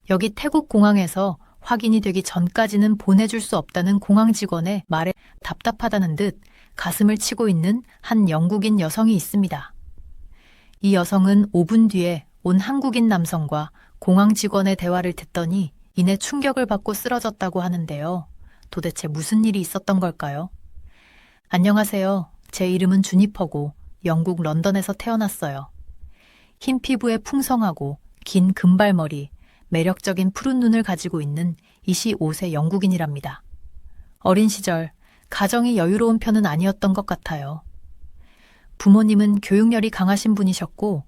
여기 태국 공항에서 확인이 되기 전까지는 보내줄 수 없다는 공항 직원의 말에 답답하다는 듯 가슴을 치고 있는 한 영국인 여성이 있습니다. 이 여성은 5분 뒤에 온 한국인 남성과 공항 직원의 대화를 듣더니 이내 충격을 받고 쓰러졌다고 하는데요. 도대체 무슨 일이 있었던 걸까요? 안녕하세요. 제 이름은 주니퍼고 영국 런던에서 태어났어요. 흰 피부에 풍성하고 긴 금발머리, 매력적인 푸른 눈을 가지고 있는 25세 영국인이랍니다. 어린 시절 가정이 여유로운 편은 아니었던 것 같아요. 부모님은 교육열이 강하신 분이셨고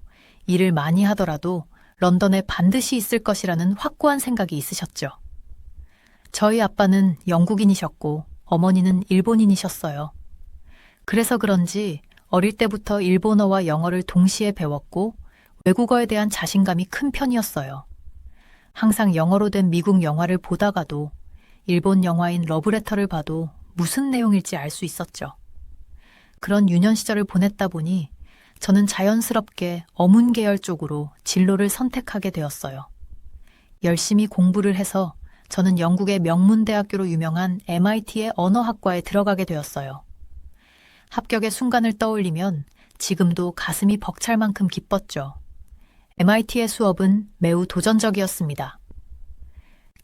일을 많이 하더라도 런던에 반드시 있을 것이라는 확고한 생각이 있으셨죠. 저희 아빠는 영국인이셨고 어머니는 일본인이셨어요. 그래서 그런지 어릴 때부터 일본어와 영어를 동시에 배웠고 외국어에 대한 자신감이 큰 편이었어요. 항상 영어로 된 미국 영화를 보다가도 일본 영화인 러브레터를 봐도 무슨 내용일지 알 수 있었죠. 그런 유년 시절을 보냈다 보니 저는 자연스럽게 어문 계열 쪽으로 진로를 선택하게 되었어요. 열심히 공부를 해서 저는 영국의 명문대학교로 유명한 MIT의 언어학과에 들어가게 되었어요. 합격의 순간을 떠올리면 지금도 가슴이 벅찰 만큼 기뻤죠. MIT의 수업은 매우 도전적이었습니다.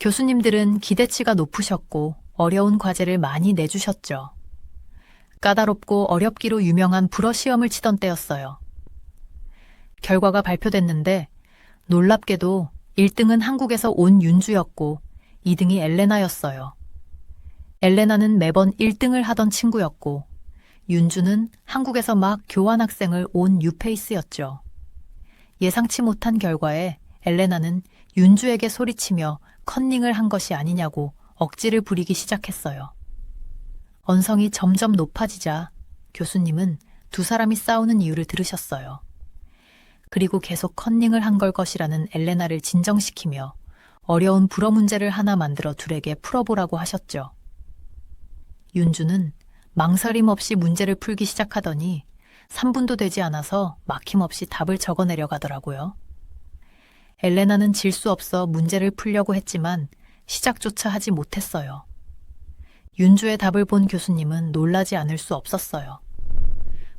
교수님들은 기대치가 높으셨고 어려운 과제를 많이 내주셨죠. 까다롭고 어렵기로 유명한 불어 시험을 치던 때였어요. 결과가 발표됐는데 놀랍게도 1등은 한국에서 온 윤주였고 2등이 엘레나였어요. 엘레나는 매번 1등을 하던 친구였고 윤주는 한국에서 막 교환학생을 온 뉴페이스였죠. 예상치 못한 결과에 엘레나는 윤주에게 소리치며 컨닝을 한 것이 아니냐고 억지를 부리기 시작했어요. 언성이 점점 높아지자 교수님은 두 사람이 싸우는 이유를 들으셨어요. 그리고 계속 컨닝을 한 걸 것이라는 엘레나를 진정시키며 어려운 불어 문제를 하나 만들어 둘에게 풀어보라고 하셨죠. 윤주는 망설임 없이 문제를 풀기 시작하더니 3분도 되지 않아서 막힘없이 답을 적어내려 가더라고요. 엘레나는 질 수 없어 문제를 풀려고 했지만 시작조차 하지 못했어요. 윤주의 답을 본 교수님은 놀라지 않을 수 없었어요.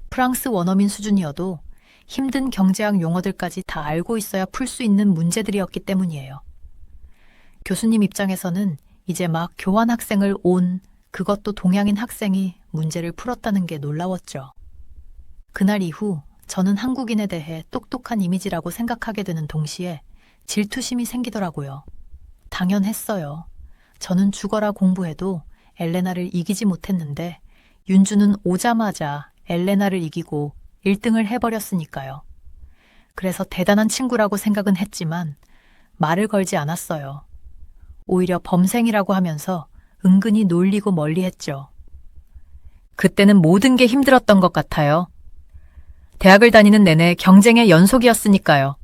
프랑스 원어민 수준이어도 힘든 경제학 용어들까지 다 알고 있어야 풀 수 있는 문제들이었기 때문이에요. 교수님 입장에서는 이제 막 교환학생을 온 그것도 동양인 학생이 문제를 풀었다는 게 놀라웠죠. 그날 이후 저는 한국인에 대해 똑똑한 이미지라고 생각하게 되는 동시에 질투심이 생기더라고요. 당연했어요. 저는 죽어라 공부해도 엘레나를 이기지 못했는데 윤주는 오자마자 엘레나를 이기고 1등을 해버렸으니까요. 그래서 대단한 친구라고 생각은 했지만 말을 걸지 않았어요. 오히려 범생이라고 하면서 은근히 놀리고 멀리했죠. 그때는 모든 게 힘들었던 것 같아요. 대학을 다니는 내내 경쟁의 연속이었으니까요.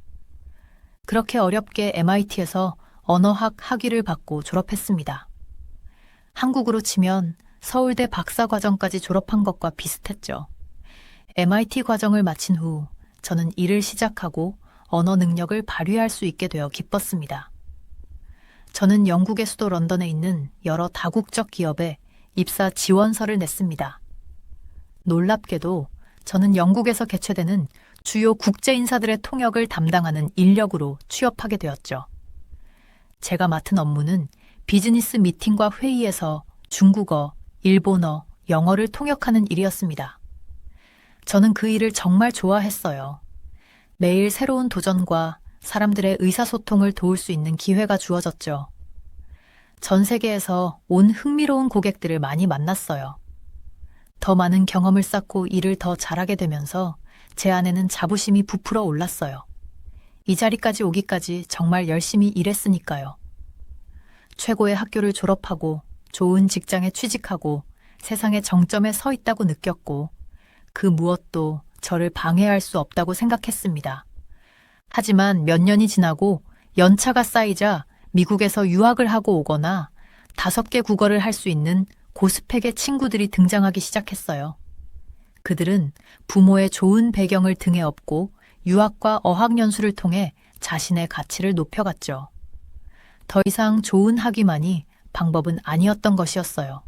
그렇게 어렵게 MIT에서 언어학 학위를 받고 졸업했습니다. 한국으로 치면 서울대 박사과정까지 졸업한 것과 비슷했죠. MIT 과정을 마친 후 저는 일을 시작하고 언어 능력을 발휘할 수 있게 되어 기뻤습니다. 저는 영국의 수도 런던에 있는 여러 다국적 기업에 입사 지원서를 냈습니다. 놀랍게도 저는 영국에서 개최되는 주요 국제 인사들의 통역을 담당하는 인력으로 취업하게 되었죠. 제가 맡은 업무는 비즈니스 미팅과 회의에서 중국어, 일본어, 영어를 통역하는 일이었습니다. 저는 그 일을 정말 좋아했어요. 매일 새로운 도전과 사람들의 의사소통을 도울 수 있는 기회가 주어졌죠. 전 세계에서 온 흥미로운 고객들을 많이 만났어요. 더 많은 경험을 쌓고 일을 더 잘하게 되면서 제 안에는 자부심이 부풀어 올랐어요. 이 자리까지 오기까지 정말 열심히 일했으니까요. 최고의 학교를 졸업하고 좋은 직장에 취직하고 세상의 정점에 서 있다고 느꼈고 그 무엇도 저를 방해할 수 없다고 생각했습니다. 하지만 몇 년이 지나고 연차가 쌓이자 미국에서 유학을 하고 오거나 5개 국어를 할 수 있는 고스펙의 친구들이 등장하기 시작했어요. 그들은 부모의 좋은 배경을 등에 업고 유학과 어학연수를 통해 자신의 가치를 높여갔죠. 더 이상 좋은 학위만이 방법은 아니었던 것이었어요.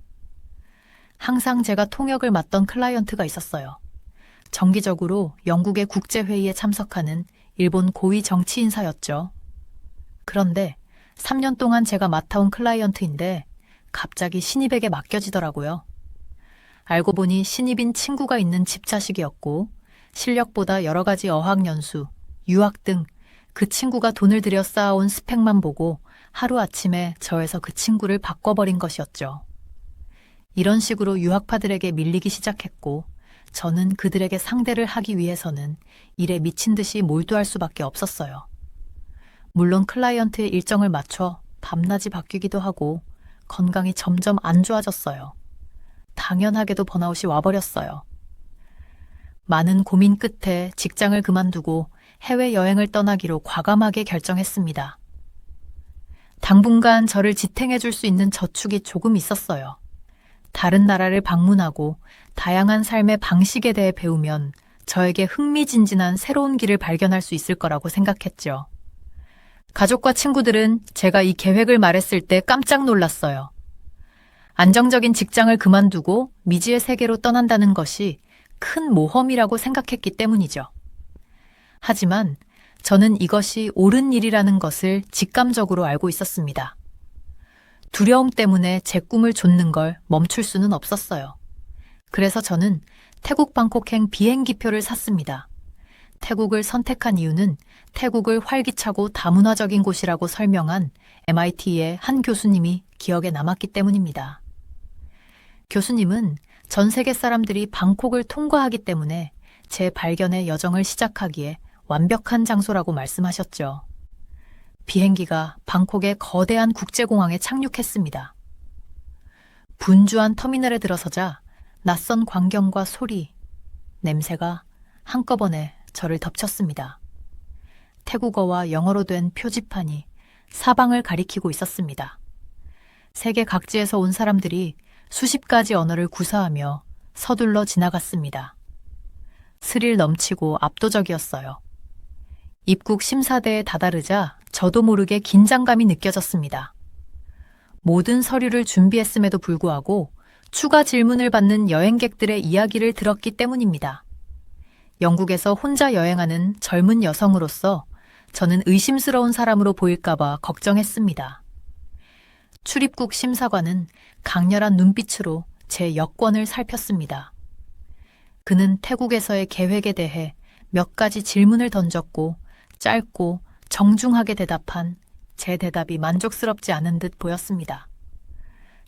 항상 제가 통역을 맡던 클라이언트가 있었어요. 정기적으로 영국의 국제회의에 참석하는 일본 고위 정치 인사였죠. 그런데 3년 동안 제가 맡아온 클라이언트인데 갑자기 신입에게 맡겨지더라고요. 알고 보니 신입인 친구가 있는 집자식이었고 실력보다 여러 가지 어학연수, 유학 등 그 친구가 돈을 들여 쌓아온 스펙만 보고 하루아침에 저에서 그 친구를 바꿔버린 것이었죠. 이런 식으로 유학파들에게 밀리기 시작했고 저는 그들에게 상대를 하기 위해서는 일에 미친 듯이 몰두할 수밖에 없었어요. 물론 클라이언트의 일정을 맞춰 밤낮이 바뀌기도 하고 건강이 점점 안 좋아졌어요. 당연하게도 번아웃이 와버렸어요. 많은 고민 끝에 직장을 그만두고 해외여행을 떠나기로 과감하게 결정했습니다. 당분간 저를 지탱해 줄 수 있는 저축이 조금 있었어요. 다른 나라를 방문하고 다양한 삶의 방식에 대해 배우면 저에게 흥미진진한 새로운 길을 발견할 수 있을 거라고 생각했죠. 가족과 친구들은 제가 이 계획을 말했을 때 깜짝 놀랐어요. 안정적인 직장을 그만두고 미지의 세계로 떠난다는 것이 큰 모험이라고 생각했기 때문이죠. 하지만 저는 이것이 옳은 일이라는 것을 직감적으로 알고 있었습니다. 두려움 때문에 제 꿈을 좇는 걸 멈출 수는 없었어요. 그래서 저는 태국 방콕행 비행기표를 샀습니다. 태국을 선택한 이유는 태국을 활기차고 다문화적인 곳이라고 설명한 MIT의 한 교수님이 기억에 남았기 때문입니다. 교수님은 전 세계 사람들이 방콕을 통과하기 때문에 제 발견의 여정을 시작하기에 완벽한 장소라고 말씀하셨죠. 비행기가 방콕의 거대한 국제공항에 착륙했습니다. 분주한 터미널에 들어서자 낯선 광경과 소리, 냄새가 한꺼번에 저를 덮쳤습니다. 태국어와 영어로 된 표지판이 사방을 가리키고 있었습니다. 세계 각지에서 온 사람들이 수십 가지 언어를 구사하며 서둘러 지나갔습니다. 스릴 넘치고 압도적이었어요. 입국 심사대에 다다르자 저도 모르게 긴장감이 느껴졌습니다. 모든 서류를 준비했음에도 불구하고 추가 질문을 받는 여행객들의 이야기를 들었기 때문입니다. 영국에서 혼자 여행하는 젊은 여성으로서 저는 의심스러운 사람으로 보일까봐 걱정했습니다. 출입국 심사관은 강렬한 눈빛으로 제 여권을 살폈습니다. 그는 태국에서의 계획에 대해 몇 가지 질문을 던졌고 짧고 정중하게 대답한 제 대답이 만족스럽지 않은 듯 보였습니다.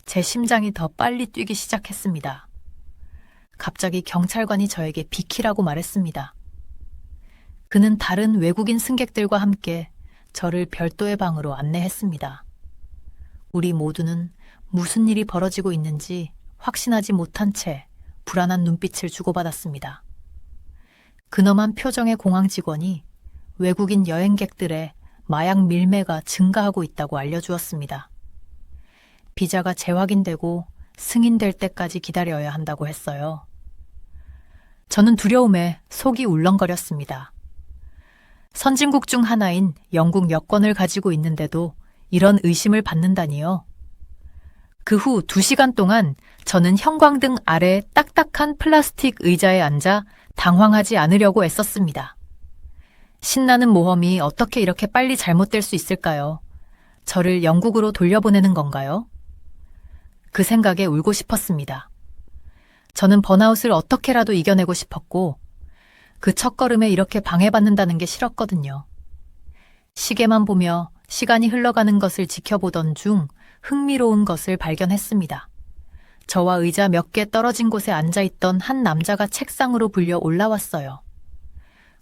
제 심장이 더 빨리 뛰기 시작했습니다. 갑자기 경찰관이 저에게 비키라고 말했습니다. 그는 다른 외국인 승객들과 함께 저를 별도의 방으로 안내했습니다. 우리 모두는 무슨 일이 벌어지고 있는지 확신하지 못한 채 불안한 눈빛을 주고받았습니다. 근엄한 표정의 공항 직원이 외국인 여행객들의 마약 밀매가 증가하고 있다고 알려주었습니다. 비자가 재확인되고 승인될 때까지 기다려야 한다고 했어요. 저는 두려움에 속이 울렁거렸습니다. 선진국 중 하나인 영국 여권을 가지고 있는데도 이런 의심을 받는다니요. 그 후 2시간 동안 저는 형광등 아래 딱딱한 플라스틱 의자에 앉아 당황하지 않으려고 애썼습니다. 신나는 모험이 어떻게 이렇게 빨리 잘못될 수 있을까요? 저를 영국으로 돌려보내는 건가요? 그 생각에 울고 싶었습니다. 저는 번아웃을 어떻게라도 이겨내고 싶었고 그 첫걸음에 이렇게 방해받는다는 게 싫었거든요. 시계만 보며 시간이 흘러가는 것을 지켜보던 중 흥미로운 것을 발견했습니다. 저와 의자 몇 개 떨어진 곳에 앉아있던 한 남자가 책상으로 불려 올라왔어요.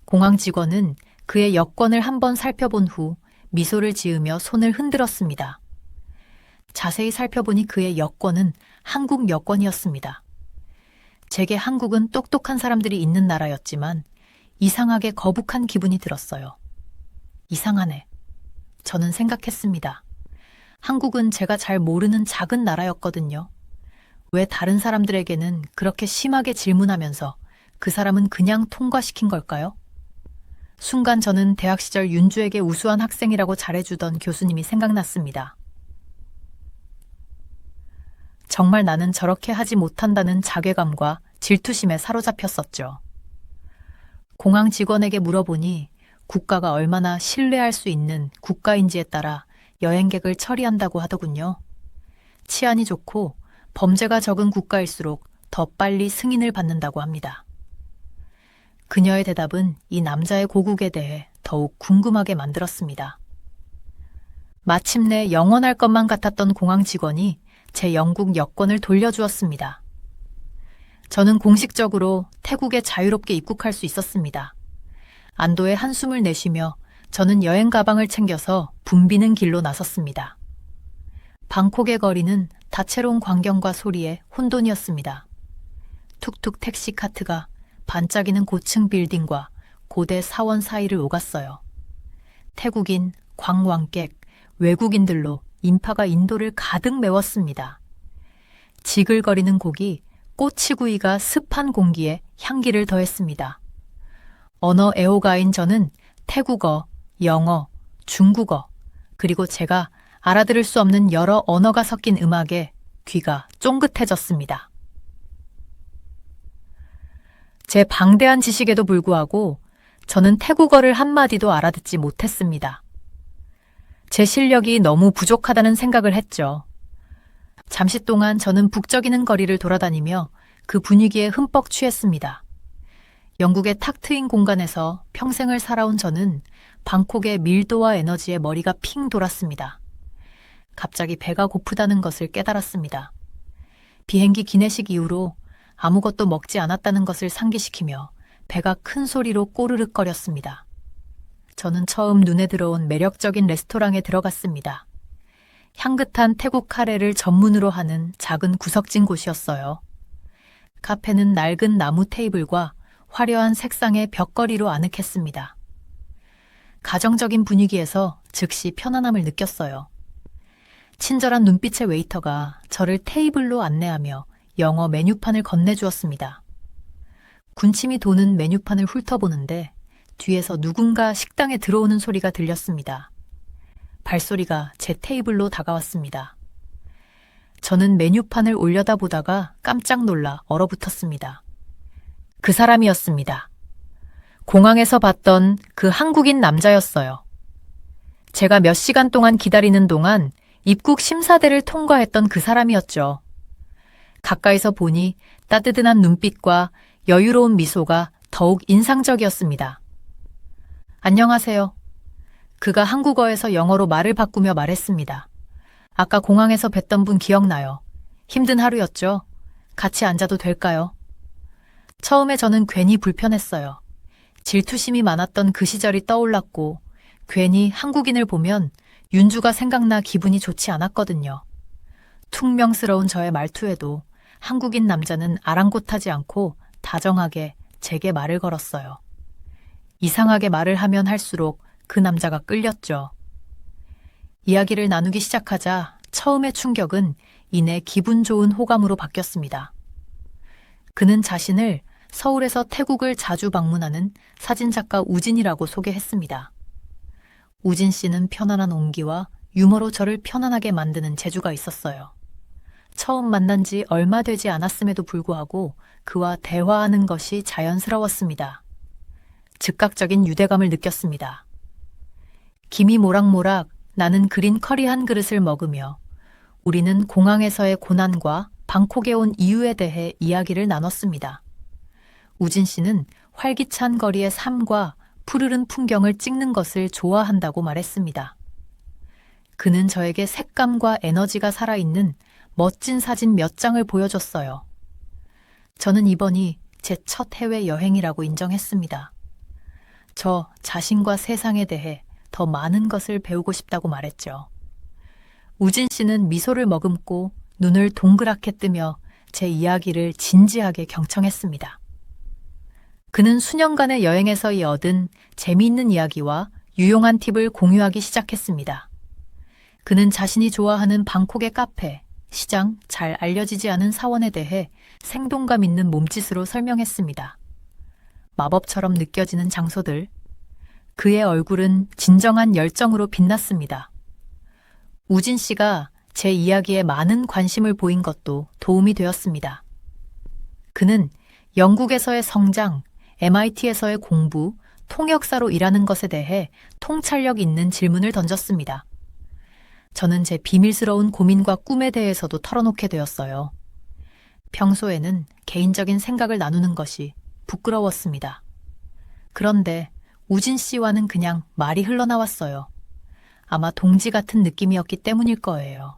공항 직원은 그의 여권을 한번 살펴본 후 미소를 지으며 손을 흔들었습니다. 자세히 살펴보니 그의 여권은 한국 여권이었습니다. 제게 한국은 똑똑한 사람들이 있는 나라였지만 이상하게 거북한 기분이 들었어요. 이상하네. 저는 생각했습니다. 한국은 제가 잘 모르는 작은 나라였거든요. 왜 다른 사람들에게는 그렇게 심하게 질문하면서 그 사람은 그냥 통과시킨 걸까요? 순간 저는 대학 시절 윤주에게 우수한 학생이라고 잘해주던 교수님이 생각났습니다. 정말 나는 저렇게 하지 못한다는 자괴감과 질투심에 사로잡혔었죠. 공항 직원에게 물어보니 국가가 얼마나 신뢰할 수 있는 국가인지에 따라 여행객을 처리한다고 하더군요. 치안이 좋고 범죄가 적은 국가일수록 더 빨리 승인을 받는다고 합니다. 그녀의 대답은 이 남자의 고국에 대해 더욱 궁금하게 만들었습니다. 마침내 영원할 것만 같았던 공항 직원이 제 영국 여권을 돌려주었습니다. 저는 공식적으로 태국에 자유롭게 입국할 수 있었습니다. 안도의 한숨을 내쉬며 저는 여행 가방을 챙겨서 붐비는 길로 나섰습니다. 방콕의 거리는 다채로운 광경과 소리에 혼돈이었습니다. 툭툭 택시 카트가 반짝이는 고층 빌딩과 고대 사원 사이를 오갔어요. 태국인, 관광객, 외국인들로 인파가 인도를 가득 메웠습니다. 지글거리는 곡이 꼬치구이가 습한 공기에 향기를 더했습니다. 언어 애호가인 저는 태국어, 영어, 중국어, 그리고 제가 알아들을 수 없는 여러 언어가 섞인 음악에 귀가 쫑긋해졌습니다. 제 방대한 지식에도 불구하고 저는 태국어를 한마디도 알아듣지 못했습니다. 제 실력이 너무 부족하다는 생각을 했죠. 잠시 동안 저는 북적이는 거리를 돌아다니며 그 분위기에 흠뻑 취했습니다. 영국의 탁 트인 공간에서 평생을 살아온 저는 방콕의 밀도와 에너지에 머리가 핑 돌았습니다. 갑자기 배가 고프다는 것을 깨달았습니다. 비행기 기내식 이후로 아무것도 먹지 않았다는 것을 상기시키며 배가 큰 소리로 꼬르륵거렸습니다. 저는 처음 눈에 들어온 매력적인 레스토랑에 들어갔습니다. 향긋한 태국 카레를 전문으로 하는 작은 구석진 곳이었어요. 카페는 낡은 나무 테이블과 화려한 색상의 벽걸이로 아늑했습니다. 가정적인 분위기에서 즉시 편안함을 느꼈어요. 친절한 눈빛의 웨이터가 저를 테이블로 안내하며 영어 메뉴판을 건네주었습니다. 군침이 도는 메뉴판을 훑어보는데 뒤에서 누군가 식당에 들어오는 소리가 들렸습니다. 발소리가 제 테이블로 다가왔습니다. 저는 메뉴판을 올려다보다가 깜짝 놀라 얼어붙었습니다. 그 사람이었습니다. 공항에서 봤던 그 한국인 남자였어요. 제가 몇 시간 동안 기다리는 동안 입국 심사대를 통과했던 그 사람이었죠. 가까이서 보니 따뜻한 눈빛과 여유로운 미소가 더욱 인상적이었습니다. 안녕하세요. 그가 한국어에서 영어로 말을 바꾸며 말했습니다. 아까 공항에서 뵀던 분 기억나요? 힘든 하루였죠? 같이 앉아도 될까요? 처음에 저는 괜히 불편했어요. 질투심이 많았던 그 시절이 떠올랐고 괜히 한국인을 보면 윤주가 생각나 기분이 좋지 않았거든요. 퉁명스러운 저의 말투에도 한국인 남자는 아랑곳하지 않고 다정하게 제게 말을 걸었어요. 이상하게 말을 하면 할수록 그 남자가 끌렸죠. 이야기를 나누기 시작하자 처음의 충격은 이내 기분 좋은 호감으로 바뀌었습니다. 그는 자신을 서울에서 태국을 자주 방문하는 사진작가 우진이라고 소개했습니다. 우진 씨는 편안한 온기와 유머로 저를 편안하게 만드는 재주가 있었어요. 처음 만난 지 얼마 되지 않았음에도 불구하고 그와 대화하는 것이 자연스러웠습니다. 즉각적인 유대감을 느꼈습니다. 김이 모락모락 나는 그린 커리 한 그릇을 먹으며 우리는 공항에서의 고난과 방콕에 온 이유에 대해 이야기를 나눴습니다. 우진 씨는 활기찬 거리의 삶과 푸르른 풍경을 찍는 것을 좋아한다고 말했습니다. 그는 저에게 색감과 에너지가 살아있는 멋진 사진 몇 장을 보여줬어요. 저는 이번이 제 첫 해외 여행이라고 인정했습니다. 저 자신과 세상에 대해 더 많은 것을 배우고 싶다고 말했죠. 우진 씨는 미소를 머금고 눈을 동그랗게 뜨며 제 이야기를 진지하게 경청했습니다. 그는 수년간의 여행에서 얻은 재미있는 이야기와 유용한 팁을 공유하기 시작했습니다. 그는 자신이 좋아하는 방콕의 카페, 시장, 잘 알려지지 않은 사원에 대해 생동감 있는 몸짓으로 설명했습니다. 마법처럼 느껴지는 장소들, 그의 얼굴은 진정한 열정으로 빛났습니다. 우진 씨가 제 이야기에 많은 관심을 보인 것도 도움이 되었습니다. 그는 영국에서의 성장, MIT에서의 공부, 통역사로 일하는 것에 대해 통찰력 있는 질문을 던졌습니다. 저는 제 비밀스러운 고민과 꿈에 대해서도 털어놓게 되었어요. 평소에는 개인적인 생각을 나누는 것이 부끄러웠습니다. 그런데 우진 씨와는 그냥 말이 흘러나왔어요. 아마 동지 같은 느낌이었기 때문일 거예요.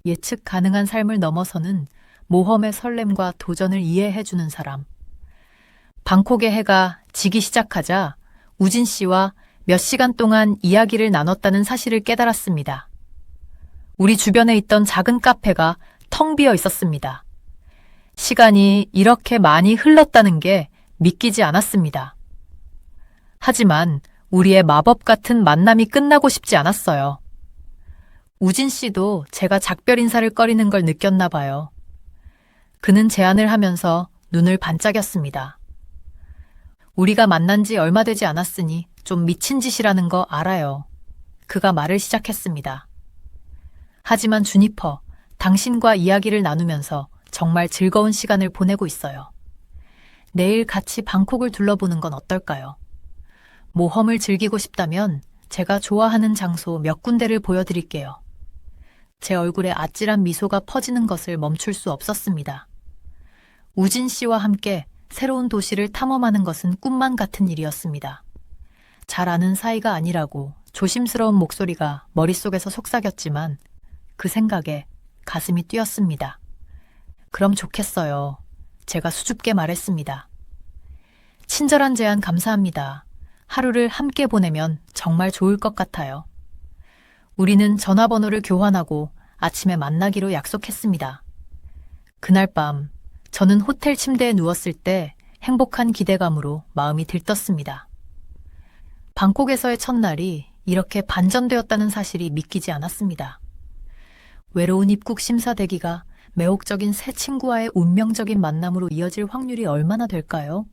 예측 가능한 삶을 넘어서는 모험의 설렘과 도전을 이해해주는 사람. 방콕의 해가 지기 시작하자 우진 씨와 몇 시간 동안 이야기를 나눴다는 사실을 깨달았습니다. 우리 주변에 있던 작은 카페가 텅 비어 있었습니다. 시간이 이렇게 많이 흘렀다는 게 믿기지 않았습니다. 하지만 우리의 마법 같은 만남이 끝나고 싶지 않았어요. 우진 씨도 제가 작별 인사를 꺼리는 걸 느꼈나 봐요. 그는 제안을 하면서 눈을 반짝였습니다. 우리가 만난 지 얼마 되지 않았으니 좀 미친 짓이라는 거 알아요. 그가 말을 시작했습니다. 하지만 주니퍼, 당신과 이야기를 나누면서 정말 즐거운 시간을 보내고 있어요. 내일 같이 방콕을 둘러보는 건 어떨까요? 모험을 즐기고 싶다면 제가 좋아하는 장소 몇 군데를 보여드릴게요. 제 얼굴에 아찔한 미소가 퍼지는 것을 멈출 수 없었습니다. 우진 씨와 함께 새로운 도시를 탐험하는 것은 꿈만 같은 일이었습니다. 잘 아는 사이가 아니라고 조심스러운 목소리가 머릿속에서 속삭였지만 그 생각에 가슴이 뛰었습니다. 그럼 좋겠어요. 제가 수줍게 말했습니다. 친절한 제안 감사합니다. 하루를 함께 보내면 정말 좋을 것 같아요. 우리는 전화번호를 교환하고 아침에 만나기로 약속했습니다. 그날 밤 저는 호텔 침대에 누웠을 때 행복한 기대감으로 마음이 들떴습니다. 방콕에서의 첫날이 이렇게 반전되었다는 사실이 믿기지 않았습니다. 외로운 입국 심사 대기가 매혹적인 새 친구와의 운명적인 만남으로 이어질 확률이 얼마나 될까요?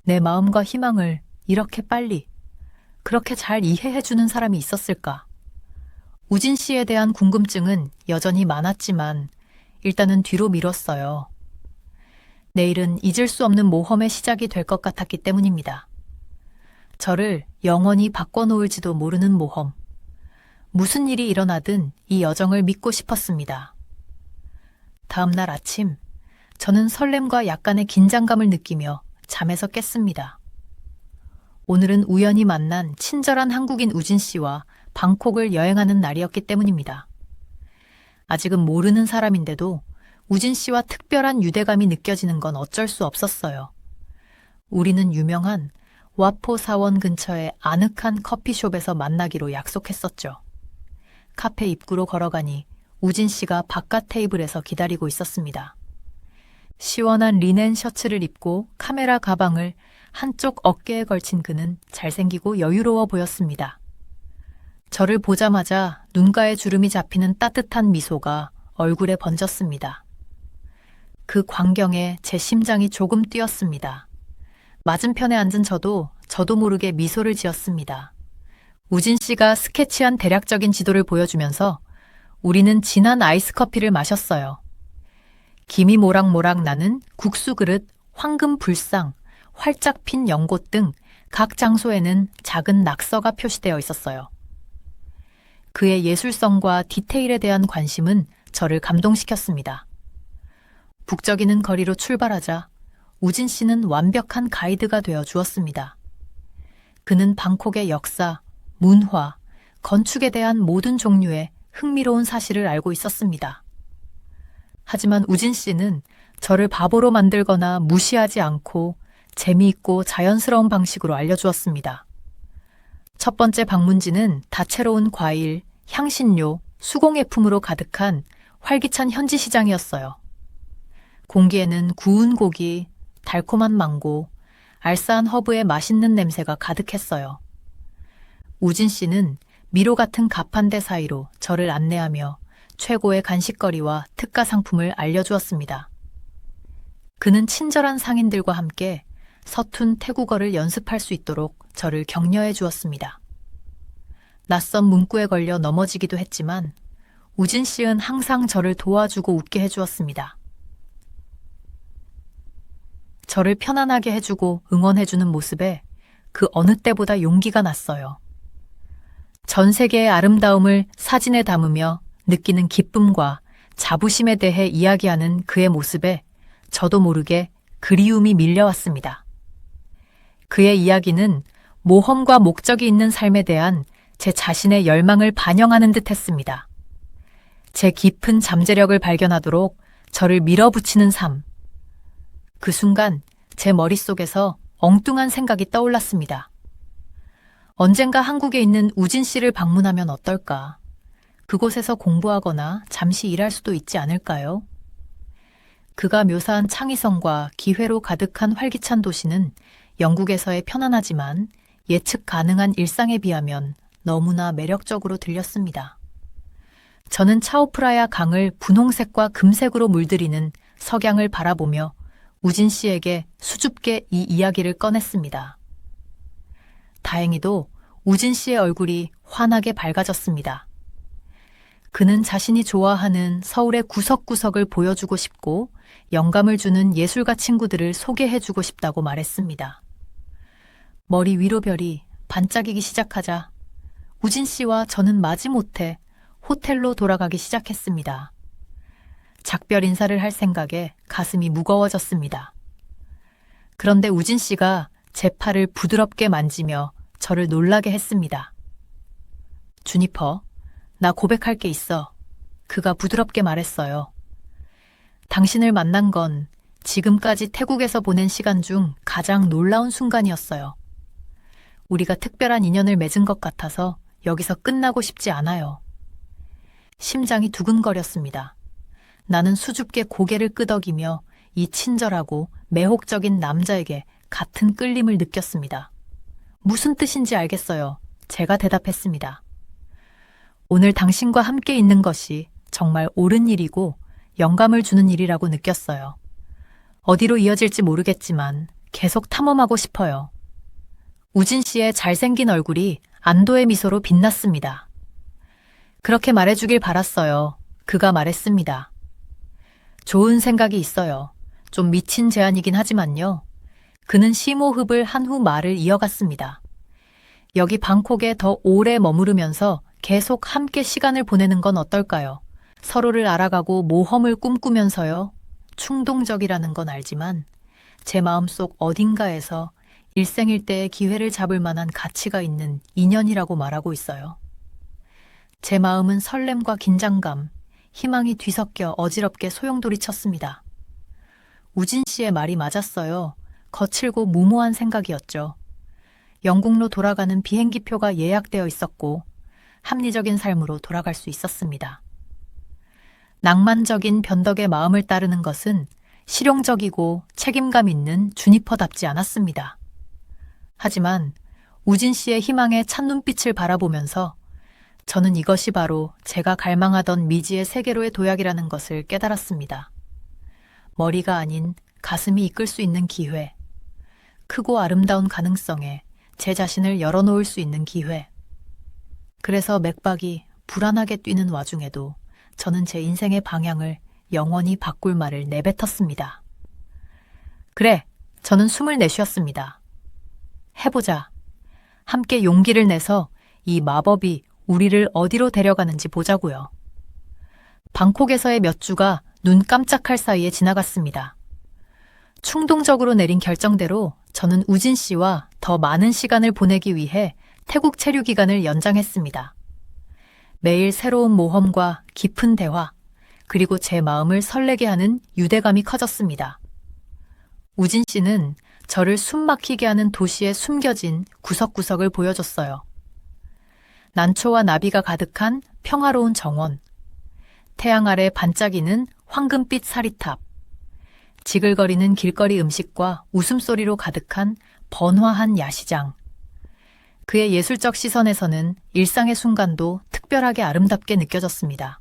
내 마음과 희망을 이렇게 빨리, 그렇게 잘 이해해주는 사람이 있었을까? 우진 씨에 대한 궁금증은 여전히 많았지만 일단은 뒤로 미뤘어요. 내일은 잊을 수 없는 모험의 시작이 될 것 같았기 때문입니다. 저를 영원히 바꿔놓을지도 모르는 모험. 무슨 일이 일어나든 이 여정을 믿고 싶었습니다. 다음 날 아침, 저는 설렘과 약간의 긴장감을 느끼며 잠에서 깼습니다. 오늘은 우연히 만난 친절한 한국인 우진 씨와 방콕을 여행하는 날이었기 때문입니다. 아직은 모르는 사람인데도 우진 씨와 특별한 유대감이 느껴지는 건 어쩔 수 없었어요. 우리는 유명한 와포 사원 근처의 아늑한 커피숍에서 만나기로 약속했었죠. 카페 입구로 걸어가니 우진 씨가 바깥 테이블에서 기다리고 있었습니다. 시원한 리넨 셔츠를 입고 카메라 가방을 한쪽 어깨에 걸친 그는 잘생기고 여유로워 보였습니다. 저를 보자마자 눈가에 주름이 잡히는 따뜻한 미소가 얼굴에 번졌습니다. 그 광경에 제 심장이 조금 뛰었습니다. 맞은편에 앉은 저도 모르게 미소를 지었습니다. 우진 씨가 스케치한 대략적인 지도를 보여주면서 우리는 진한 아이스 커피를 마셨어요. 김이 모락모락 나는 국수 그릇, 황금 불상, 활짝 핀 연꽃 등 각 장소에는 작은 낙서가 표시되어 있었어요. 그의 예술성과 디테일에 대한 관심은 저를 감동시켰습니다. 북적이는 거리로 출발하자 우진 씨는 완벽한 가이드가 되어 주었습니다. 그는 방콕의 역사, 문화, 건축에 대한 모든 종류의 흥미로운 사실을 알고 있었습니다. 하지만 우진 씨는 저를 바보로 만들거나 무시하지 않고 재미있고 자연스러운 방식으로 알려주었습니다. 첫 번째 방문지는 다채로운 과일, 향신료, 수공예품으로 가득한 활기찬 현지 시장이었어요. 공기에는 구운 고기, 달콤한 망고, 알싸한 허브의 맛있는 냄새가 가득했어요. 우진 씨는 미로 같은 가판대 사이로 저를 안내하며 최고의 간식거리와 특가 상품을 알려주었습니다. 그는 친절한 상인들과 함께 서툰 태국어를 연습할 수 있도록 저를 격려해 주었습니다. 낯선 문구에 걸려 넘어지기도 했지만 우진 씨는 항상 저를 도와주고 웃게 해주었습니다. 저를 편안하게 해주고 응원해주는 모습에 그 어느 때보다 용기가 났어요. 전 세계의 아름다움을 사진에 담으며 느끼는 기쁨과 자부심에 대해 이야기하는 그의 모습에 저도 모르게 그리움이 밀려왔습니다. 그의 이야기는 모험과 목적이 있는 삶에 대한 제 자신의 열망을 반영하는 듯 했습니다. 제 깊은 잠재력을 발견하도록 저를 밀어붙이는 삶. 그 순간 제 머릿속에서 엉뚱한 생각이 떠올랐습니다. 언젠가 한국에 있는 우진 씨를 방문하면 어떨까? 그곳에서 공부하거나 잠시 일할 수도 있지 않을까요? 그가 묘사한 창의성과 기회로 가득한 활기찬 도시는 영국에서의 편안하지만 예측 가능한 일상에 비하면 너무나 매력적으로 들렸습니다. 저는 차오프라야 강을 분홍색과 금색으로 물들이는 석양을 바라보며 우진 씨에게 수줍게 이 이야기를 꺼냈습니다. 다행히도 우진 씨의 얼굴이 환하게 밝아졌습니다. 그는 자신이 좋아하는 서울의 구석구석을 보여주고 싶고 영감을 주는 예술가 친구들을 소개해주고 싶다고 말했습니다. 머리 위로 별이 반짝이기 시작하자 우진 씨와 저는 마지못해 호텔로 돌아가기 시작했습니다. 작별 인사를 할 생각에 가슴이 무거워졌습니다. 그런데 우진 씨가 제 팔을 부드럽게 만지며 저를 놀라게 했습니다. 주니퍼, 나 고백할 게 있어. 그가 부드럽게 말했어요. 당신을 만난 건 지금까지 태국에서 보낸 시간 중 가장 놀라운 순간이었어요. 우리가 특별한 인연을 맺은 것 같아서 여기서 끝나고 싶지 않아요. 심장이 두근거렸습니다. 나는 수줍게 고개를 끄덕이며 이 친절하고 매혹적인 남자에게 같은 끌림을 느꼈습니다. 무슨 뜻인지 알겠어요. 제가 대답했습니다. 오늘 당신과 함께 있는 것이 정말 옳은 일이고 영감을 주는 일이라고 느꼈어요. 어디로 이어질지 모르겠지만 계속 탐험하고 싶어요. 우진 씨의 잘생긴 얼굴이 안도의 미소로 빛났습니다. 그렇게 말해주길 바랐어요. 그가 말했습니다. 좋은 생각이 있어요. 좀 미친 제안이긴 하지만요. 그는 심호흡을 한 후 말을 이어갔습니다. 여기 방콕에 더 오래 머무르면서 계속 함께 시간을 보내는 건 어떨까요? 서로를 알아가고 모험을 꿈꾸면서요. 충동적이라는 건 알지만 제 마음속 어딘가에서 일생일대의 기회를 잡을 만한 가치가 있는 인연이라고 말하고 있어요. 제 마음은 설렘과 긴장감, 희망이 뒤섞여 어지럽게 소용돌이 쳤습니다. 우진 씨의 말이 맞았어요. 거칠고 무모한 생각이었죠. 영국로 돌아가는 비행기표가 예약되어 있었고 합리적인 삶으로 돌아갈 수 있었습니다. 낭만적인 변덕의 마음을 따르는 것은 실용적이고 책임감 있는 주니퍼답지 않았습니다. 하지만 우진 씨의 희망에 찬 눈빛을 바라보면서 저는 이것이 바로 제가 갈망하던 미지의 세계로의 도약이라는 것을 깨달았습니다. 머리가 아닌 가슴이 이끌 수 있는 기회, 크고 아름다운 가능성에 제 자신을 열어놓을 수 있는 기회. 그래서 맥박이 불안하게 뛰는 와중에도 저는 제 인생의 방향을 영원히 바꿀 말을 내뱉었습니다. 그래, 저는 숨을 내쉬었습니다. 해보자. 함께 용기를 내서 이 마법이 우리를 어디로 데려가는지 보자고요. 방콕에서의 몇 주가 눈 깜짝할 사이에 지나갔습니다. 충동적으로 내린 결정대로 저는 우진 씨와 더 많은 시간을 보내기 위해 태국 체류 기간을 연장했습니다. 매일 새로운 모험과 깊은 대화, 그리고 제 마음을 설레게 하는 유대감이 커졌습니다. 우진 씨는 저를 숨막히게 하는 도시의 숨겨진 구석구석을 보여줬어요. 난초와 나비가 가득한 평화로운 정원, 태양 아래 반짝이는 황금빛 사리탑, 지글거리는 길거리 음식과 웃음소리로 가득한 번화한 야시장. 그의 예술적 시선에서는 일상의 순간도 특별하게 아름답게 느껴졌습니다.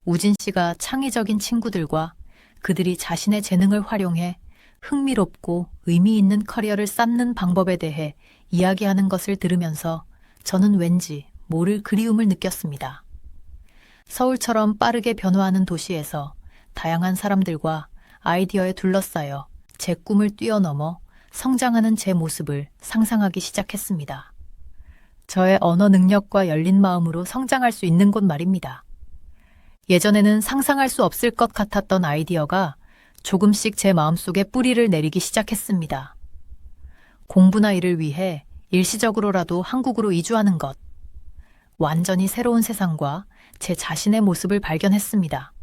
우진 씨가 창의적인 친구들과 그들이 자신의 재능을 활용해 흥미롭고 의미 있는 커리어를 쌓는 방법에 대해 이야기하는 것을 들으면서 저는 왠지 모를 그리움을 느꼈습니다. 서울처럼 빠르게 변화하는 도시에서 다양한 사람들과 아이디어에 둘러싸여 제 꿈을 뛰어넘어 성장하는 제 모습을 상상하기 시작했습니다. 저의 언어 능력과 열린 마음으로 성장할 수 있는 곳 말입니다. 예전에는 상상할 수 없을 것 같았던 아이디어가 조금씩 제 마음속에 뿌리를 내리기 시작했습니다. 공부나 일을 위해 일시적으로라도 한국으로 이주하는 것. 완전히 새로운 세상과 제 자신의 모습을 발견했습니다.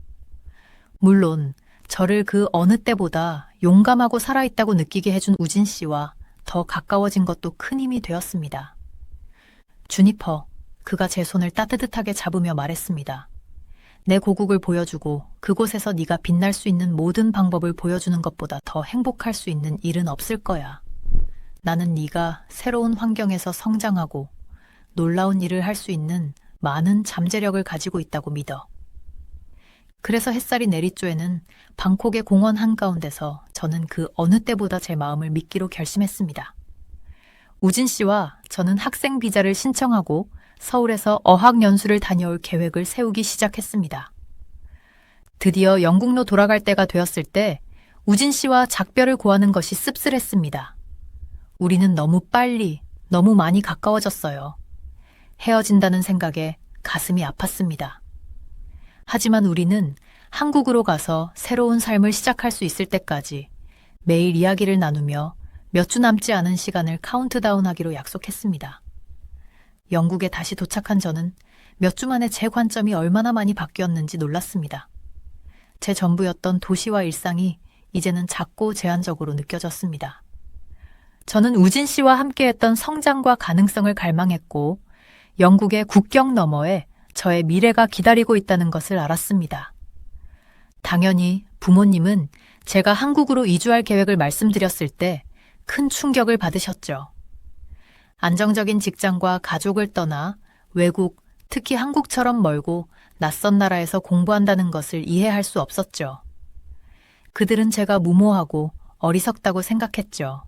물론 저를 그 어느 때보다 용감하고 살아있다고 느끼게 해준 우진 씨와 더 가까워진 것도 큰 힘이 되었습니다. 주니퍼, 그가 제 손을 따뜻하게 잡으며 말했습니다. 내 고국을 보여주고 그곳에서 네가 빛날 수 있는 모든 방법을 보여주는 것보다 더 행복할 수 있는 일은 없을 거야. 나는 네가 새로운 환경에서 성장하고 놀라운 일을 할 수 있는 많은 잠재력을 가지고 있다고 믿어. 그래서 햇살이 내리쬐는 방콕의 공원 한가운데서 저는 그 어느 때보다 제 마음을 믿기로 결심했습니다. 우진 씨와 저는 학생 비자를 신청하고 서울에서 어학연수를 다녀올 계획을 세우기 시작했습니다. 드디어 영국로 돌아갈 때가 되었을 때 우진 씨와 작별을 고하는 것이 씁쓸했습니다. 우리는 너무 빨리, 너무 많이 가까워졌어요. 헤어진다는 생각에 가슴이 아팠습니다. 하지만 우리는 한국으로 가서 새로운 삶을 시작할 수 있을 때까지 매일 이야기를 나누며 몇 주 남지 않은 시간을 카운트다운하기로 약속했습니다. 영국에 다시 도착한 저는 몇 주 만에 제 관점이 얼마나 많이 바뀌었는지 놀랐습니다. 제 전부였던 도시와 일상이 이제는 작고 제한적으로 느껴졌습니다. 저는 우진 씨와 함께했던 성장과 가능성을 갈망했고 영국의 국경 너머에 저의 미래가 기다리고 있다는 것을 알았습니다. 당연히 부모님은 제가 한국으로 이주할 계획을 말씀드렸을 때 큰 충격을 받으셨죠. 안정적인 직장과 가족을 떠나 외국, 특히 한국처럼 멀고 낯선 나라에서 공부한다는 것을 이해할 수 없었죠. 그들은 제가 무모하고 어리석다고 생각했죠.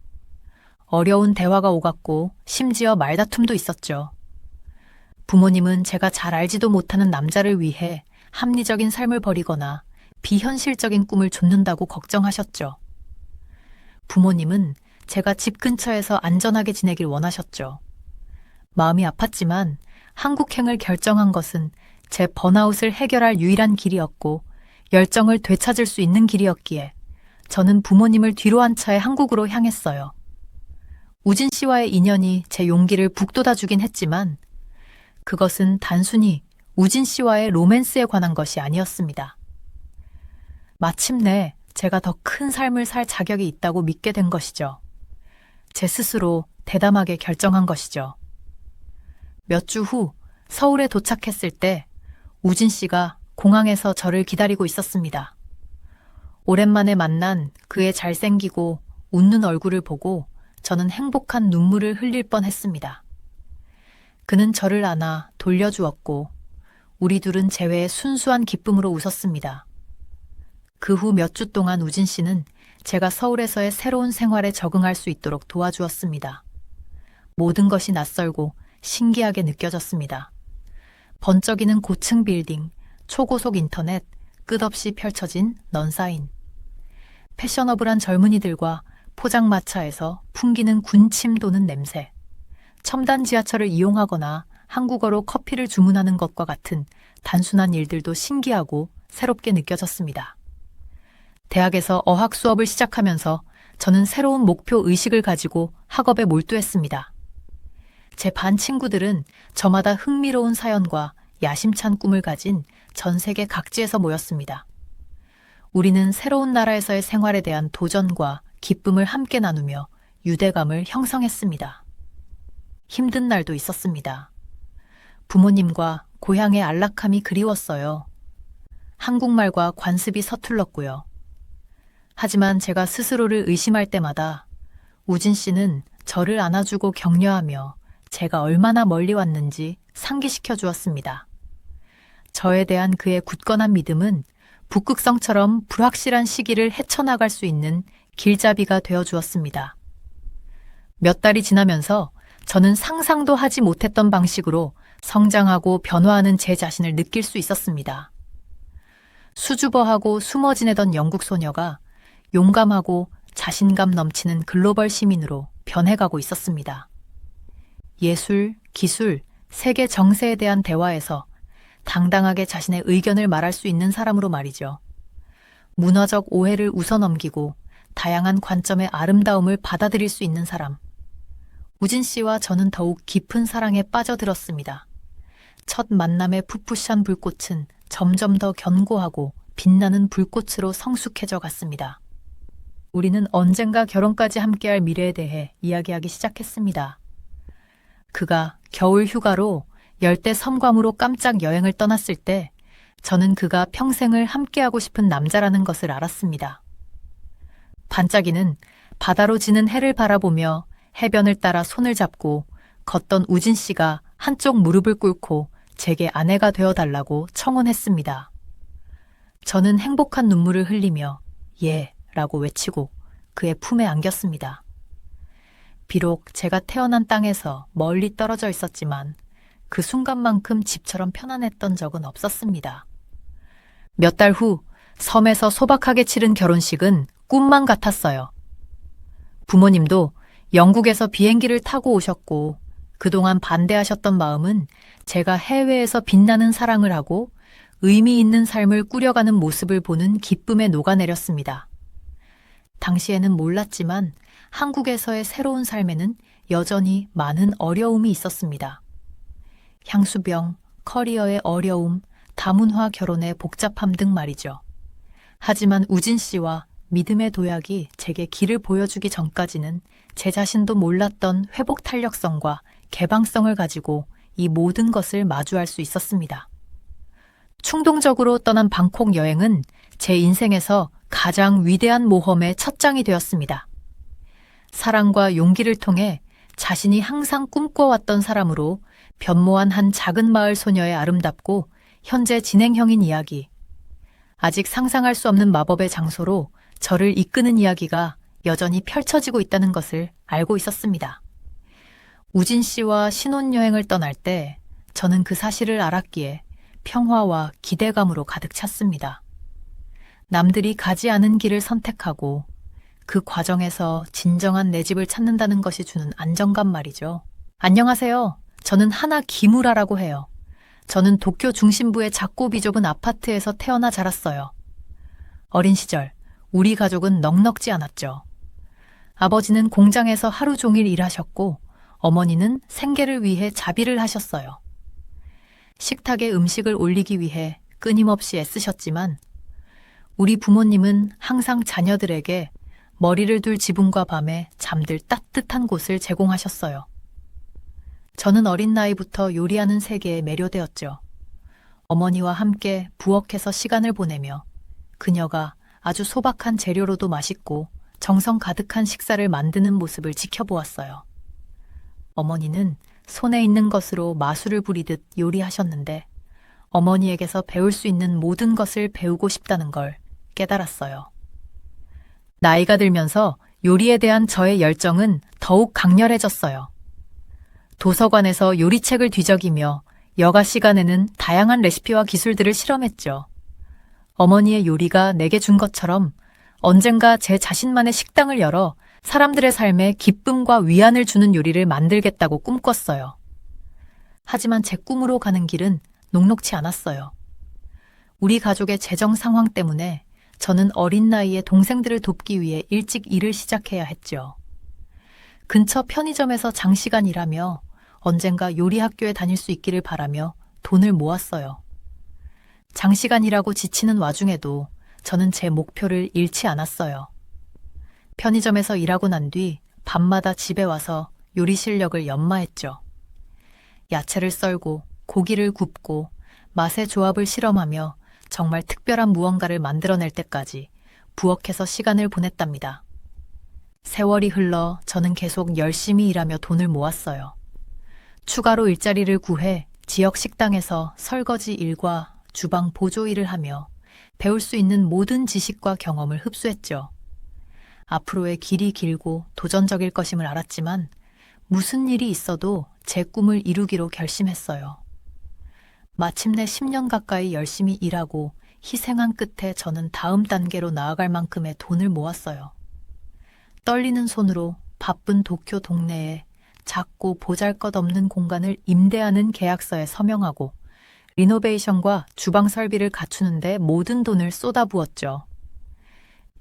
어려운 대화가 오갔고 심지어 말다툼도 있었죠. 부모님은 제가 잘 알지도 못하는 남자를 위해 합리적인 삶을 버리거나 비현실적인 꿈을 좇는다고 걱정하셨죠. 부모님은 제가 집 근처에서 안전하게 지내길 원하셨죠. 마음이 아팠지만 한국행을 결정한 것은 제 번아웃을 해결할 유일한 길이었고 열정을 되찾을 수 있는 길이었기에 저는 부모님을 뒤로 한 차에 한국으로 향했어요. 우진 씨와의 인연이 제 용기를 북돋아주긴 했지만 그것은 단순히 우진 씨와의 로맨스에 관한 것이 아니었습니다. 마침내 제가 더 큰 삶을 살 자격이 있다고 믿게 된 것이죠. 제 스스로 대담하게 결정한 것이죠. 몇 주 후 서울에 도착했을 때 우진 씨가 공항에서 저를 기다리고 있었습니다. 오랜만에 만난 그의 잘생기고 웃는 얼굴을 보고 저는 행복한 눈물을 흘릴 뻔했습니다. 그는 저를 안아 돌려주었고 우리 둘은 재회에 순수한 기쁨으로 웃었습니다. 그 후 몇 주 동안 우진 씨는 제가 서울에서의 새로운 생활에 적응할 수 있도록 도와주었습니다. 모든 것이 낯설고 신기하게 느껴졌습니다. 번쩍이는 고층 빌딩, 초고속 인터넷, 끝없이 펼쳐진 넌사인. 패셔너블한 젊은이들과 포장마차에서 풍기는 군침 도는 냄새. 첨단 지하철을 이용하거나 한국어로 커피를 주문하는 것과 같은 단순한 일들도 신기하고 새롭게 느껴졌습니다. 대학에서 어학 수업을 시작하면서 저는 새로운 목표 의식을 가지고 학업에 몰두했습니다. 제 반 친구들은 저마다 흥미로운 사연과 야심찬 꿈을 가진 전 세계 각지에서 모였습니다. 우리는 새로운 나라에서의 생활에 대한 도전과 기쁨을 함께 나누며 유대감을 형성했습니다. 힘든 날도 있었습니다. 부모님과 고향의 안락함이 그리웠어요. 한국말과 관습이 서툴렀고요. 하지만 제가 스스로를 의심할 때마다 우진 씨는 저를 안아주고 격려하며 제가 얼마나 멀리 왔는지 상기시켜 주었습니다. 저에 대한 그의 굳건한 믿음은 북극성처럼 불확실한 시기를 헤쳐나갈 수 있는 길잡이가 되어 주었습니다. 몇 달이 지나면서 저는 상상도 하지 못했던 방식으로 성장하고 변화하는 제 자신을 느낄 수 있었습니다. 수줍어하고 숨어 지내던 영국 소녀가 용감하고 자신감 넘치는 글로벌 시민으로 변해가고 있었습니다. 예술, 기술, 세계 정세에 대한 대화에서 당당하게 자신의 의견을 말할 수 있는 사람으로 말이죠. 문화적 오해를 웃어넘기고 다양한 관점의 아름다움을 받아들일 수 있는 사람. 우진 씨와 저는 더욱 깊은 사랑에 빠져들었습니다. 첫 만남의 푸푸시한 불꽃은 점점 더 견고하고 빛나는 불꽃으로 성숙해져 갔습니다. 우리는 언젠가 결혼까지 함께할 미래에 대해 이야기하기 시작했습니다. 그가 겨울 휴가로 열대 섬광으로 깜짝 여행을 떠났을 때 저는 그가 평생을 함께하고 싶은 남자라는 것을 알았습니다. 반짝이는 바다로 지는 해를 바라보며 해변을 따라 손을 잡고 걷던 우진 씨가 한쪽 무릎을 꿇고 제게 아내가 되어달라고 청혼했습니다. 저는 행복한 눈물을 흘리며 예 라고 외치고 그의 품에 안겼습니다. 비록 제가 태어난 땅에서 멀리 떨어져 있었지만 그 순간만큼 집처럼 편안했던 적은 없었습니다. 몇 달 후 섬에서 소박하게 치른 결혼식은 꿈만 같았어요. 부모님도 영국에서 비행기를 타고 오셨고 그동안 반대하셨던 마음은 제가 해외에서 빛나는 사랑을 하고 의미 있는 삶을 꾸려가는 모습을 보는 기쁨에 녹아내렸습니다. 당시에는 몰랐지만 한국에서의 새로운 삶에는 여전히 많은 어려움이 있었습니다. 향수병, 커리어의 어려움, 다문화 결혼의 복잡함 등 말이죠. 하지만 우진 씨와 믿음의 도약이 제게 길을 보여주기 전까지는 제 자신도 몰랐던 회복 탄력성과 개방성을 가지고 이 모든 것을 마주할 수 있었습니다. 충동적으로 떠난 방콕 여행은 제 인생에서 가장 위대한 모험의 첫 장이 되었습니다. 사랑과 용기를 통해 자신이 항상 꿈꿔왔던 사람으로 변모한 한 작은 마을 소녀의 아름답고 현재 진행형인 이야기. 아직 상상할 수 없는 마법의 장소로 저를 이끄는 이야기가 여전히 펼쳐지고 있다는 것을 알고 있었습니다. 우진 씨와 신혼여행을 떠날 때 저는 그 사실을 알았기에 평화와 기대감으로 가득 찼습니다. 남들이 가지 않은 길을 선택하고 그 과정에서 진정한 내 집을 찾는다는 것이 주는 안정감 말이죠. 안녕하세요. 저는 하나 기무라라고 해요. 저는 도쿄 중심부의 작고 비좁은 아파트에서 태어나 자랐어요. 어린 시절 우리 가족은 넉넉지 않았죠. 아버지는 공장에서 하루 종일 일하셨고 어머니는 생계를 위해 자비를 하셨어요. 식탁에 음식을 올리기 위해 끊임없이 애쓰셨지만 우리 부모님은 항상 자녀들에게 머리를 둘 지붕과 밤에 잠들 따뜻한 곳을 제공하셨어요. 저는 어린 나이부터 요리하는 세계에 매료되었죠. 어머니와 함께 부엌에서 시간을 보내며 그녀가 아주 소박한 재료로도 맛있고 정성 가득한 식사를 만드는 모습을 지켜보았어요. 어머니는 손에 있는 것으로 마술을 부리듯 요리하셨는데 어머니에게서 배울 수 있는 모든 것을 배우고 싶다는 걸 깨달았어요. 나이가 들면서 요리에 대한 저의 열정은 더욱 강렬해졌어요. 도서관에서 요리책을 뒤적이며 여가 시간에는 다양한 레시피와 기술들을 실험했죠. 어머니의 요리가 내게 준 것처럼 언젠가 제 자신만의 식당을 열어 사람들의 삶에 기쁨과 위안을 주는 요리를 만들겠다고 꿈꿨어요. 하지만 제 꿈으로 가는 길은 녹록치 않았어요. 우리 가족의 재정 상황 때문에 저는 어린 나이에 동생들을 돕기 위해 일찍 일을 시작해야 했죠. 근처 편의점에서 장시간 일하며 언젠가 요리 학교에 다닐 수 있기를 바라며 돈을 모았어요. 장시간 일하고 지치는 와중에도 저는 제 목표를 잃지 않았어요. 편의점에서 일하고 난 뒤 밤마다 집에 와서 요리 실력을 연마했죠. 야채를 썰고 고기를 굽고 맛의 조합을 실험하며 정말 특별한 무언가를 만들어낼 때까지 부엌에서 시간을 보냈답니다. 세월이 흘러 저는 계속 열심히 일하며 돈을 모았어요. 추가로 일자리를 구해 지역 식당에서 설거지 일과 주방 보조 일을 하며 배울 수 있는 모든 지식과 경험을 흡수했죠. 앞으로의 길이 길고 도전적일 것임을 알았지만 무슨 일이 있어도 제 꿈을 이루기로 결심했어요. 마침내 10년 가까이 열심히 일하고 희생한 끝에 저는 다음 단계로 나아갈 만큼의 돈을 모았어요. 떨리는 손으로 바쁜 도쿄 동네에 작고 보잘것없는 공간을 임대하는 계약서에 서명하고 리노베이션과 주방 설비를 갖추는데 모든 돈을 쏟아부었죠.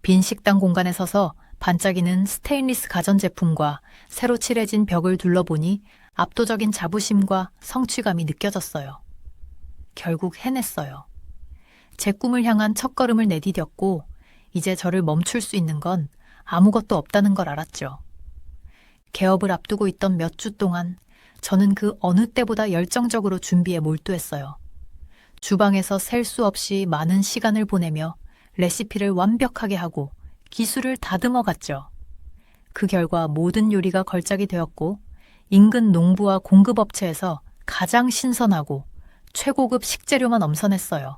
빈 식당 공간에 서서 반짝이는 스테인리스 가전제품과 새로 칠해진 벽을 둘러보니 압도적인 자부심과 성취감이 느껴졌어요. 결국 해냈어요. 제 꿈을 향한 첫걸음을 내디뎠고 이제 저를 멈출 수 있는 건 아무것도 없다는 걸 알았죠. 개업을 앞두고 있던 몇 주 동안 저는 그 어느 때보다 열정적으로 준비에 몰두했어요. 주방에서 셀 수 없이 많은 시간을 보내며 레시피를 완벽하게 하고 기술을 다듬어 갔죠. 그 결과 모든 요리가 걸작이 되었고 인근 농부와 공급업체에서 가장 신선하고 최고급 식재료만 엄선했어요.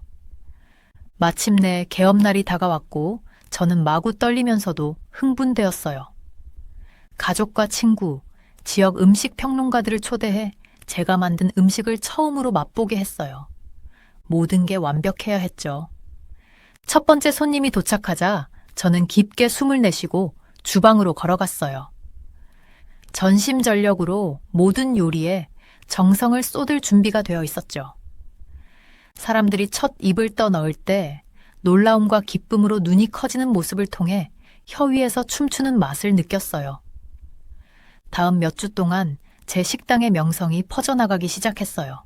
마침내 개업날이 다가왔고 저는 마구 떨리면서도 흥분되었어요. 가족과 친구, 지역 음식 평론가들을 초대해 제가 만든 음식을 처음으로 맛보게 했어요. 모든 게 완벽해야 했죠. 첫 번째 손님이 도착하자 저는 깊게 숨을 내쉬고 주방으로 걸어갔어요. 전심전력으로 모든 요리에 정성을 쏟을 준비가 되어 있었죠. 사람들이 첫 입을 떠넣을 때 놀라움과 기쁨으로 눈이 커지는 모습을 통해 혀 위에서 춤추는 맛을 느꼈어요. 다음 몇 주 동안 제 식당의 명성이 퍼져나가기 시작했어요.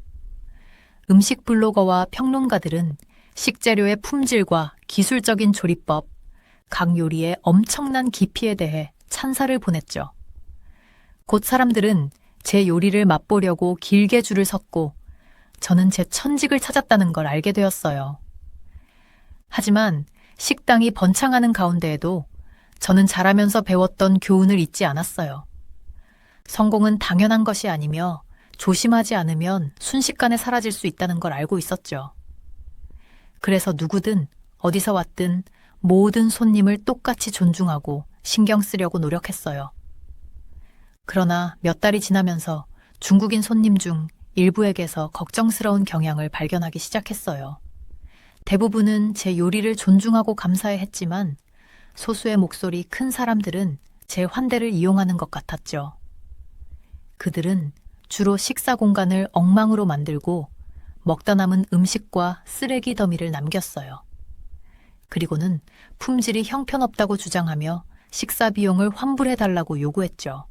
음식 블로거와 평론가들은 식재료의 품질과 기술적인 조리법, 각 요리의 엄청난 깊이에 대해 찬사를 보냈죠. 곧 사람들은 제 요리를 맛보려고 길게 줄을 섰고 저는 제 천직을 찾았다는 걸 알게 되었어요. 하지만 식당이 번창하는 가운데에도 저는 자라면서 배웠던 교훈을 잊지 않았어요. 성공은 당연한 것이 아니며 조심하지 않으면 순식간에 사라질 수 있다는 걸 알고 있었죠. 그래서 누구든 어디서 왔든 모든 손님을 똑같이 존중하고 신경 쓰려고 노력했어요. 그러나 몇 달이 지나면서 중국인 손님 중 일부에게서 걱정스러운 경향을 발견하기 시작했어요. 대부분은 제 요리를 존중하고 감사해 했지만 소수의 목소리 큰 사람들은 제 환대를 이용하는 것 같았죠. 그들은 주로 식사 공간을 엉망으로 만들고 먹다 남은 음식과 쓰레기 더미를 남겼어요. 그리고는 품질이 형편없다고 주장하며 식사 비용을 환불해달라고 요구했죠.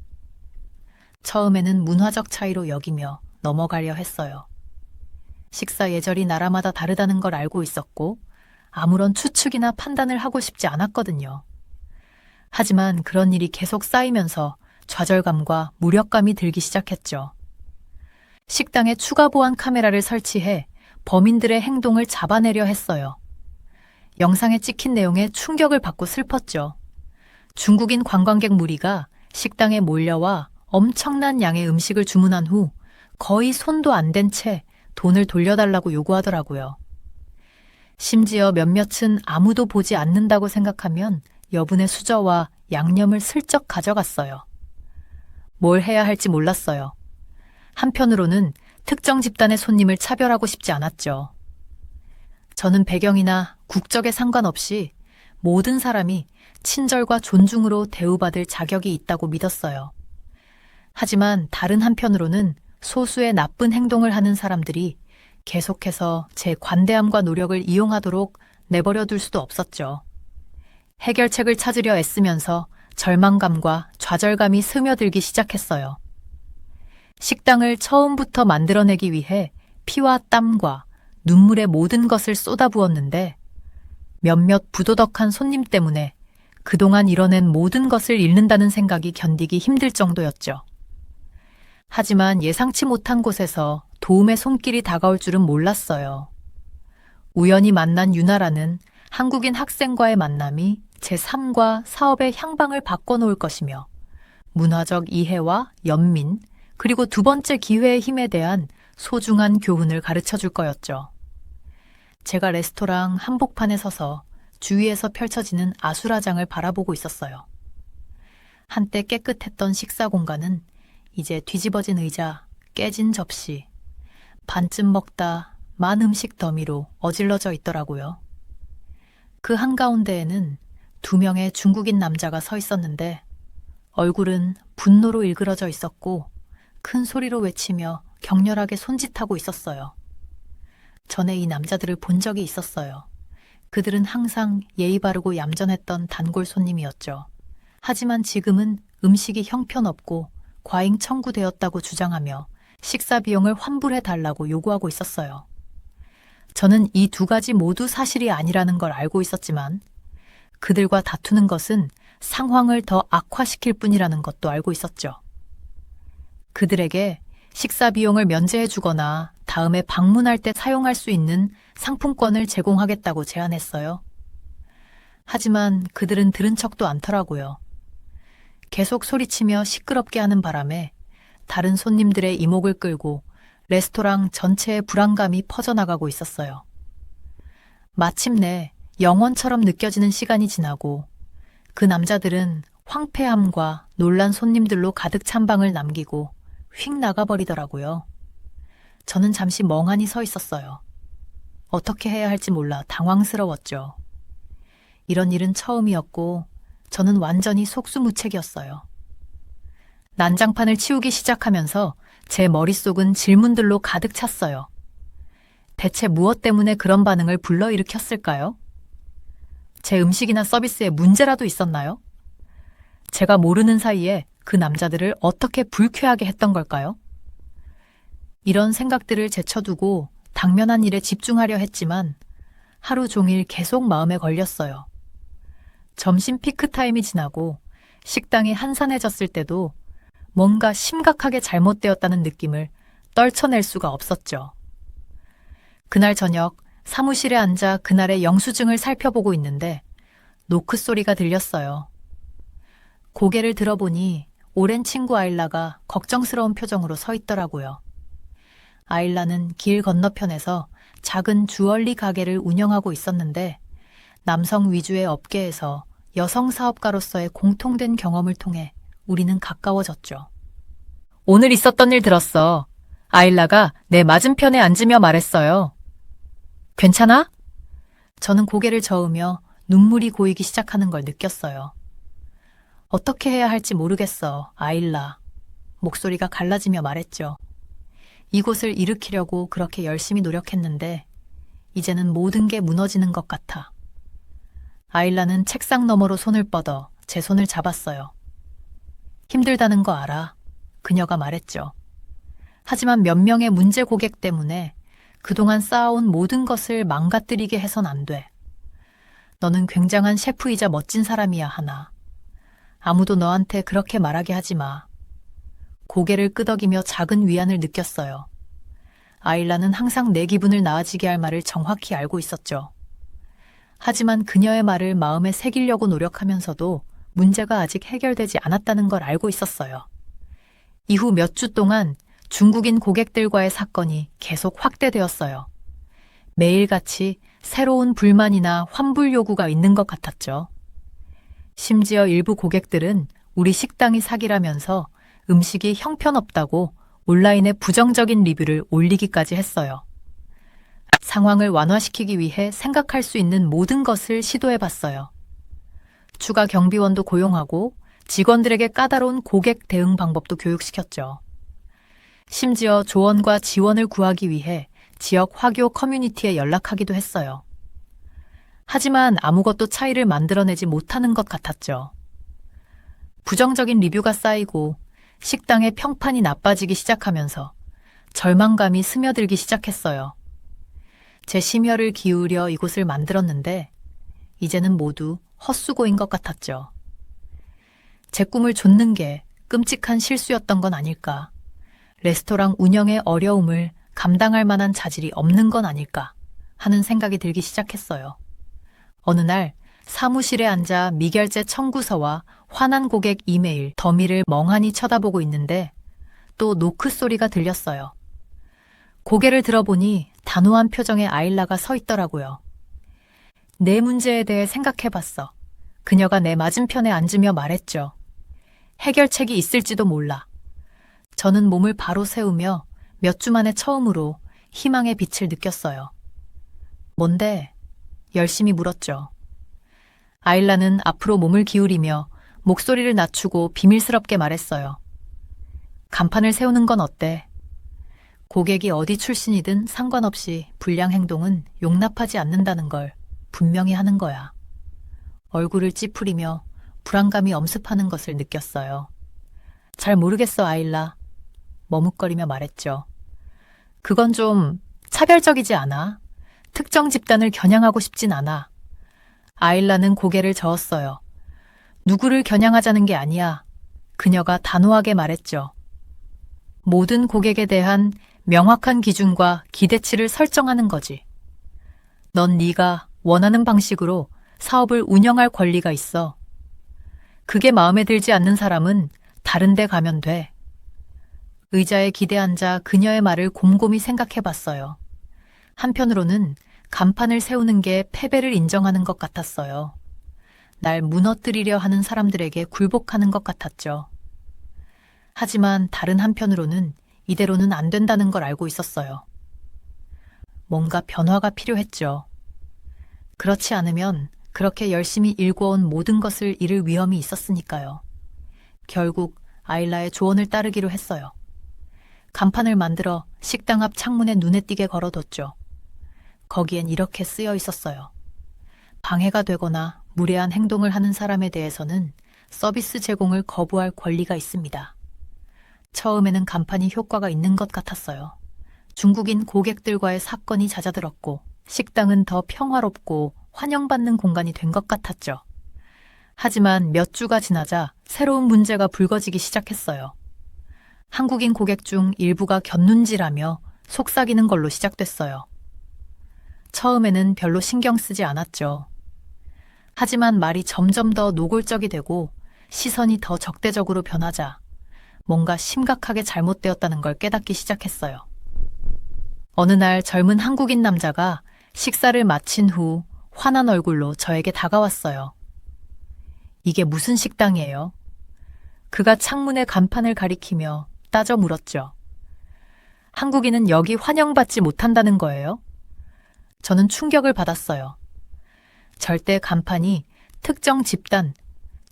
처음에는 문화적 차이로 여기며 넘어가려 했어요. 식사 예절이 나라마다 다르다는 걸 알고 있었고 아무런 추측이나 판단을 하고 싶지 않았거든요. 하지만 그런 일이 계속 쌓이면서 좌절감과 무력감이 들기 시작했죠. 식당에 추가 보안 카메라를 설치해 범인들의 행동을 잡아내려 했어요. 영상에 찍힌 내용에 충격을 받고 슬펐죠. 중국인 관광객 무리가 식당에 몰려와 엄청난 양의 음식을 주문한 후 거의 손도 안 댄 채 돈을 돌려달라고 요구하더라고요. 심지어 몇몇은 아무도 보지 않는다고 생각하면 여분의 수저와 양념을 슬쩍 가져갔어요. 뭘 해야 할지 몰랐어요. 한편으로는 특정 집단의 손님을 차별하고 싶지 않았죠. 저는 배경이나 국적에 상관없이 모든 사람이 친절과 존중으로 대우받을 자격이 있다고 믿었어요. 하지만 다른 한편으로는 소수의 나쁜 행동을 하는 사람들이 계속해서 제 관대함과 노력을 이용하도록 내버려 둘 수도 없었죠. 해결책을 찾으려 애쓰면서 절망감과 좌절감이 스며들기 시작했어요. 식당을 처음부터 만들어내기 위해 피와 땀과 눈물의 모든 것을 쏟아부었는데 몇몇 부도덕한 손님 때문에 그동안 이뤄낸 모든 것을 잃는다는 생각이 견디기 힘들 정도였죠. 하지만 예상치 못한 곳에서 도움의 손길이 다가올 줄은 몰랐어요. 우연히 만난 유나라는 한국인 학생과의 만남이 제 삶과 사업의 향방을 바꿔놓을 것이며 문화적 이해와 연민, 그리고 두 번째 기회의 힘에 대한 소중한 교훈을 가르쳐 줄 거였죠. 제가 레스토랑 한복판에 서서 주위에서 펼쳐지는 아수라장을 바라보고 있었어요. 한때 깨끗했던 식사 공간은 이제 뒤집어진 의자, 깨진 접시, 반쯤 먹다 만 음식 더미로 어질러져 있더라고요. 그 한가운데에는 2명의 중국인 남자가 서 있었는데 얼굴은 분노로 일그러져 있었고 큰 소리로 외치며 격렬하게 손짓하고 있었어요. 전에 이 남자들을 본 적이 있었어요. 그들은 항상 예의 바르고 얌전했던 단골 손님이었죠. 하지만 지금은 음식이 형편없고 과잉 청구되었다고 주장하며 식사 비용을 환불해달라고 요구하고 있었어요. 저는 이 2가지 모두 사실이 아니라는 걸 알고 있었지만 그들과 다투는 것은 상황을 더 악화시킬 뿐이라는 것도 알고 있었죠. 그들에게 식사 비용을 면제해 주거나 다음에 방문할 때 사용할 수 있는 상품권을 제공하겠다고 제안했어요. 하지만 그들은 들은 척도 않더라고요. 계속 소리치며 시끄럽게 하는 바람에 다른 손님들의 이목을 끌고 레스토랑 전체의 불안감이 퍼져나가고 있었어요. 마침내 영원처럼 느껴지는 시간이 지나고 그 남자들은 황폐함과 놀란 손님들로 가득 찬 방을 남기고 휙 나가버리더라고요. 저는 잠시 멍하니 서 있었어요. 어떻게 해야 할지 몰라 당황스러웠죠. 이런 일은 처음이었고 저는 완전히 속수무책이었어요. 난장판을 치우기 시작하면서 제 머릿속은 질문들로 가득 찼어요. 대체 무엇 때문에 그런 반응을 불러일으켰을까요? 제 음식이나 서비스에 문제라도 있었나요? 제가 모르는 사이에 그 남자들을 어떻게 불쾌하게 했던 걸까요? 이런 생각들을 제쳐두고 당면한 일에 집중하려 했지만 하루 종일 계속 마음에 걸렸어요. 점심 피크타임이 지나고 식당이 한산해졌을 때도 뭔가 심각하게 잘못되었다는 느낌을 떨쳐낼 수가 없었죠. 그날 저녁 사무실에 앉아 그날의 영수증을 살펴보고 있는데 노크 소리가 들렸어요. 고개를 들어보니 오랜 친구 아일라가 걱정스러운 표정으로 서 있더라고요. 아일라는 길 건너편에서 작은 주얼리 가게를 운영하고 있었는데 남성 위주의 업계에서 여성 사업가로서의 공통된 경험을 통해 우리는 가까워졌죠. 오늘 있었던 일 들었어. 아일라가 내 맞은편에 앉으며 말했어요. 괜찮아? 저는 고개를 저으며 눈물이 고이기 시작하는 걸 느꼈어요. 어떻게 해야 할지 모르겠어, 아일라. 목소리가 갈라지며 말했죠. 이곳을 일으키려고 그렇게 열심히 노력했는데 이제는 모든 게 무너지는 것 같아. 아일라는 책상 너머로 손을 뻗어 제 손을 잡았어요. 힘들다는 거 알아. 그녀가 말했죠. 하지만 몇 명의 문제 고객 때문에 그동안 쌓아온 모든 것을 망가뜨리게 해선 안 돼. 너는 굉장한 셰프이자 멋진 사람이야, 하나. 아무도 너한테 그렇게 말하게 하지 마. 고개를 끄덕이며 작은 위안을 느꼈어요. 아일라는 항상 내 기분을 나아지게 할 말을 정확히 알고 있었죠. 하지만 그녀의 말을 마음에 새기려고 노력하면서도 문제가 아직 해결되지 않았다는 걸 알고 있었어요. 이후 몇 주 동안 중국인 고객들과의 사건이 계속 확대되었어요. 매일같이 새로운 불만이나 환불 요구가 있는 것 같았죠. 심지어 일부 고객들은 우리 식당이 사기라면서 음식이 형편없다고 온라인에 부정적인 리뷰를 올리기까지 했어요. 상황을 완화시키기 위해 생각할 수 있는 모든 것을 시도해봤어요. 추가 경비원도 고용하고 직원들에게 까다로운 고객 대응 방법도 교육시켰죠. 심지어 조언과 지원을 구하기 위해 지역 화교 커뮤니티에 연락하기도 했어요. 하지만 아무것도 차이를 만들어내지 못하는 것 같았죠. 부정적인 리뷰가 쌓이고 식당의 평판이 나빠지기 시작하면서 절망감이 스며들기 시작했어요. 제 심혈을 기울여 이곳을 만들었는데 이제는 모두 헛수고인 것 같았죠. 제 꿈을 좇는 게 끔찍한 실수였던 건 아닐까. 레스토랑 운영의 어려움을 감당할 만한 자질이 없는 건 아닐까 하는 생각이 들기 시작했어요. 어느 날 사무실에 앉아 미결제 청구서와 화난 고객 이메일 더미를 멍하니 쳐다보고 있는데 또 노크 소리가 들렸어요. 고개를 들어보니 단호한 표정의 아일라가 서 있더라고요. 내 문제에 대해 생각해봤어. 그녀가 내 맞은편에 앉으며 말했죠. 해결책이 있을지도 몰라. 저는 몸을 바로 세우며 몇 주 만에 처음으로 희망의 빛을 느꼈어요. 뭔데? 열심히 물었죠. 아일라는 앞으로 몸을 기울이며 목소리를 낮추고 비밀스럽게 말했어요. 간판을 세우는 건 어때? 고객이 어디 출신이든 상관없이 불량 행동은 용납하지 않는다는 걸 분명히 하는 거야. 얼굴을 찌푸리며 불안감이 엄습하는 것을 느꼈어요. 잘 모르겠어, 아일라. 머뭇거리며 말했죠. 그건 좀 차별적이지 않아? 특정 집단을 겨냥하고 싶진 않아. 아일라는 고개를 저었어요. 누구를 겨냥하자는 게 아니야. 그녀가 단호하게 말했죠. 모든 고객에 대한 명확한 기준과 기대치를 설정하는 거지. 넌 네가 원하는 방식으로 사업을 운영할 권리가 있어. 그게 마음에 들지 않는 사람은 다른 데 가면 돼. 의자에 기대앉아 그녀의 말을 곰곰이 생각해 봤어요. 한편으로는 간판을 세우는 게 패배를 인정하는 것 같았어요. 날 무너뜨리려 하는 사람들에게 굴복하는 것 같았죠. 하지만 다른 한편으로는 이대로는 안 된다는 걸 알고 있었어요. 뭔가 변화가 필요했죠. 그렇지 않으면 그렇게 열심히 일궈온 모든 것을 잃을 위험이 있었으니까요. 결국 아일라의 조언을 따르기로 했어요. 간판을 만들어 식당 앞 창문에 눈에 띄게 걸어뒀죠. 거기엔 이렇게 쓰여 있었어요. 방해가 되거나 무례한 행동을 하는 사람에 대해서는 서비스 제공을 거부할 권리가 있습니다. 처음에는 간판이 효과가 있는 것 같았어요. 중국인 고객들과의 사건이 잦아들었고 식당은 더 평화롭고 환영받는 공간이 된 것 같았죠. 하지만 몇 주가 지나자 새로운 문제가 불거지기 시작했어요. 한국인 고객 중 일부가 곁눈질하며 속삭이는 걸로 시작됐어요. 처음에는 별로 신경 쓰지 않았죠. 하지만 말이 점점 더 노골적이 되고 시선이 더 적대적으로 변하자 뭔가 심각하게 잘못되었다는 걸 깨닫기 시작했어요. 어느 날 젊은 한국인 남자가 식사를 마친 후 환한 얼굴로 저에게 다가왔어요. 이게 무슨 식당이에요? 그가 창문의 간판을 가리키며 따져 물었죠. 한국인은 여기 환영받지 못한다는 거예요? 저는 충격을 받았어요. 절대 간판이 특정 집단,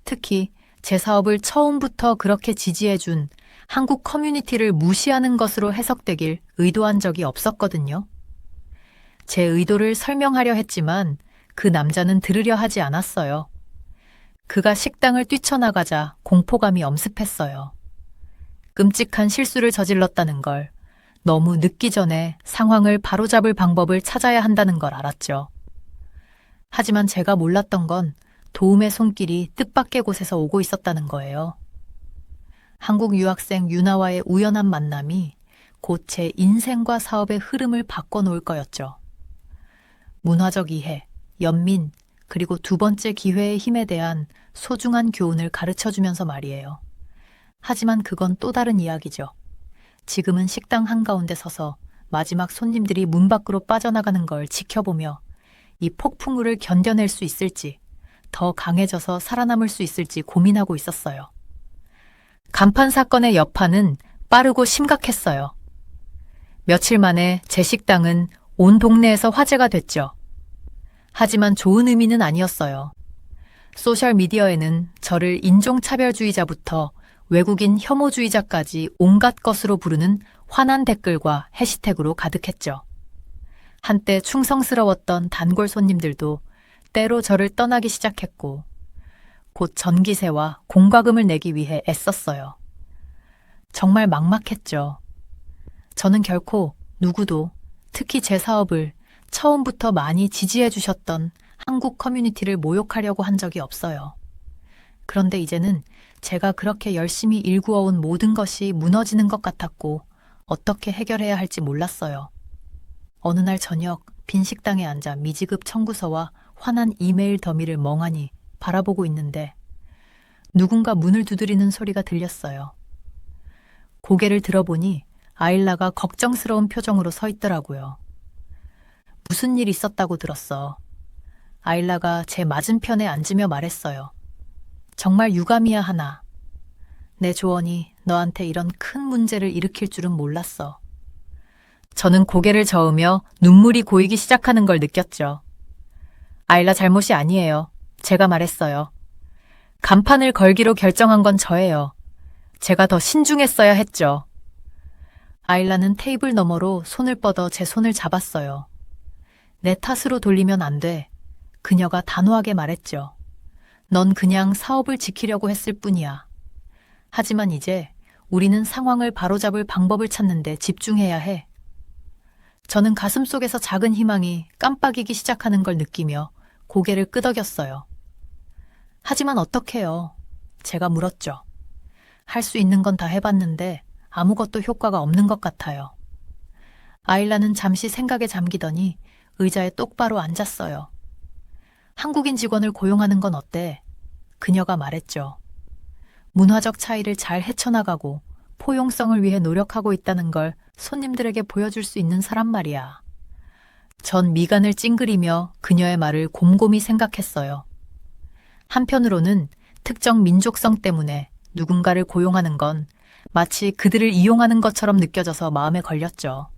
특히 제 사업을 처음부터 그렇게 지지해준 한국 커뮤니티를 무시하는 것으로 해석되길 의도한 적이 없었거든요. 제 의도를 설명하려 했지만 그 남자는 들으려 하지 않았어요. 그가 식당을 뛰쳐나가자 공포감이 엄습했어요. 끔찍한 실수를 저질렀다는 걸, 너무 늦기 전에 상황을 바로잡을 방법을 찾아야 한다는 걸 알았죠. 하지만 제가 몰랐던 건 도움의 손길이 뜻밖의 곳에서 오고 있었다는 거예요. 한국 유학생 유나와의 우연한 만남이 곧 제 인생과 사업의 흐름을 바꿔놓을 거였죠. 문화적 이해, 연민, 그리고 두 번째 기회의 힘에 대한 소중한 교훈을 가르쳐주면서 말이에요. 하지만 그건 또 다른 이야기죠. 지금은 식당 한가운데 서서 마지막 손님들이 문 밖으로 빠져나가는 걸 지켜보며 이 폭풍우를 견뎌낼 수 있을지, 더 강해져서 살아남을 수 있을지 고민하고 있었어요. 간판 사건의 여파는 빠르고 심각했어요. 며칠 만에 제 식당은 온 동네에서 화제가 됐죠. 하지만 좋은 의미는 아니었어요. 소셜미디어에는 저를 인종차별주의자부터 외국인 혐오주의자까지 온갖 것으로 부르는 화난 댓글과 해시태그로 가득했죠. 한때 충성스러웠던 단골 손님들도 때로 저를 떠나기 시작했고 곧 전기세와 공과금을 내기 위해 애썼어요. 정말 막막했죠. 저는 결코 누구도 특히 제 사업을 처음부터 많이 지지해 주셨던 한국 커뮤니티를 모욕하려고 한 적이 없어요. 그런데 이제는 제가 그렇게 열심히 일구어온 모든 것이 무너지는 것 같았고 어떻게 해결해야 할지 몰랐어요. 어느 날 저녁 빈 식당에 앉아 미지급 청구서와 화난 이메일 더미를 멍하니 바라보고 있는데 누군가 문을 두드리는 소리가 들렸어요. 고개를 들어보니 아일라가 걱정스러운 표정으로 서 있더라고요. 무슨 일 있었다고 들었어. 아일라가 제 맞은편에 앉으며 말했어요. 정말 유감이야 하나. 내 조언이 너한테 이런 큰 문제를 일으킬 줄은 몰랐어. 저는 고개를 저으며 눈물이 고이기 시작하는 걸 느꼈죠. 아일라 잘못이 아니에요. 제가 말했어요. 간판을 걸기로 결정한 건 저예요. 제가 더 신중했어야 했죠. 아일라는 테이블 너머로 손을 뻗어 제 손을 잡았어요. 내 탓으로 돌리면 안 돼. 그녀가 단호하게 말했죠. 넌 그냥 사업을 지키려고 했을 뿐이야. 하지만 이제 우리는 상황을 바로잡을 방법을 찾는데 집중해야 해. 저는 가슴속에서 작은 희망이 깜빡이기 시작하는 걸 느끼며 고개를 끄덕였어요. 하지만 어떡해요? 제가 물었죠. 할 수 있는 건 다 해봤는데 아무것도 효과가 없는 것 같아요. 아일라는 잠시 생각에 잠기더니 의자에 똑바로 앉았어요. 한국인 직원을 고용하는 건 어때? 그녀가 말했죠. 문화적 차이를 잘 헤쳐나가고 포용성을 위해 노력하고 있다는 걸 손님들에게 보여줄 수 있는 사람 말이야. 전 미간을 찡그리며 그녀의 말을 곰곰이 생각했어요. 한편으로는 특정 민족성 때문에 누군가를 고용하는 건 마치 그들을 이용하는 것처럼 느껴져서 마음에 걸렸죠.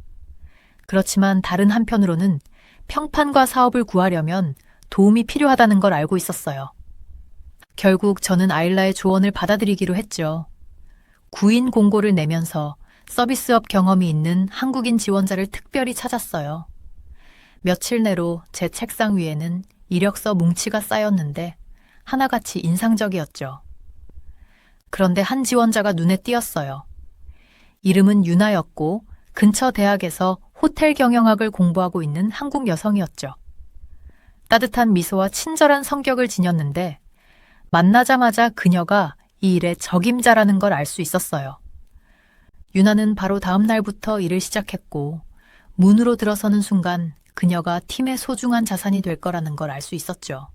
그렇지만 다른 한편으로는 평판과 사업을 구하려면 도움이 필요하다는 걸 알고 있었어요. 결국 저는 아일라의 조언을 받아들이기로 했죠. 구인 공고를 내면서 서비스업 경험이 있는 한국인 지원자를 특별히 찾았어요. 며칠 내로 제 책상 위에는 이력서 뭉치가 쌓였는데 하나같이 인상적이었죠. 그런데 한 지원자가 눈에 띄었어요. 이름은 유나였고 근처 대학에서 호텔 경영학을 공부하고 있는 한국 여성이었죠. 따뜻한 미소와 친절한 성격을 지녔는데 만나자마자 그녀가 이 일의 적임자라는 걸 알 수 있었어요. 유나는 바로 다음 날부터 일을 시작했고 문으로 들어서는 순간 그녀가 팀의 소중한 자산이 될 거라는 걸 알 수 있었죠.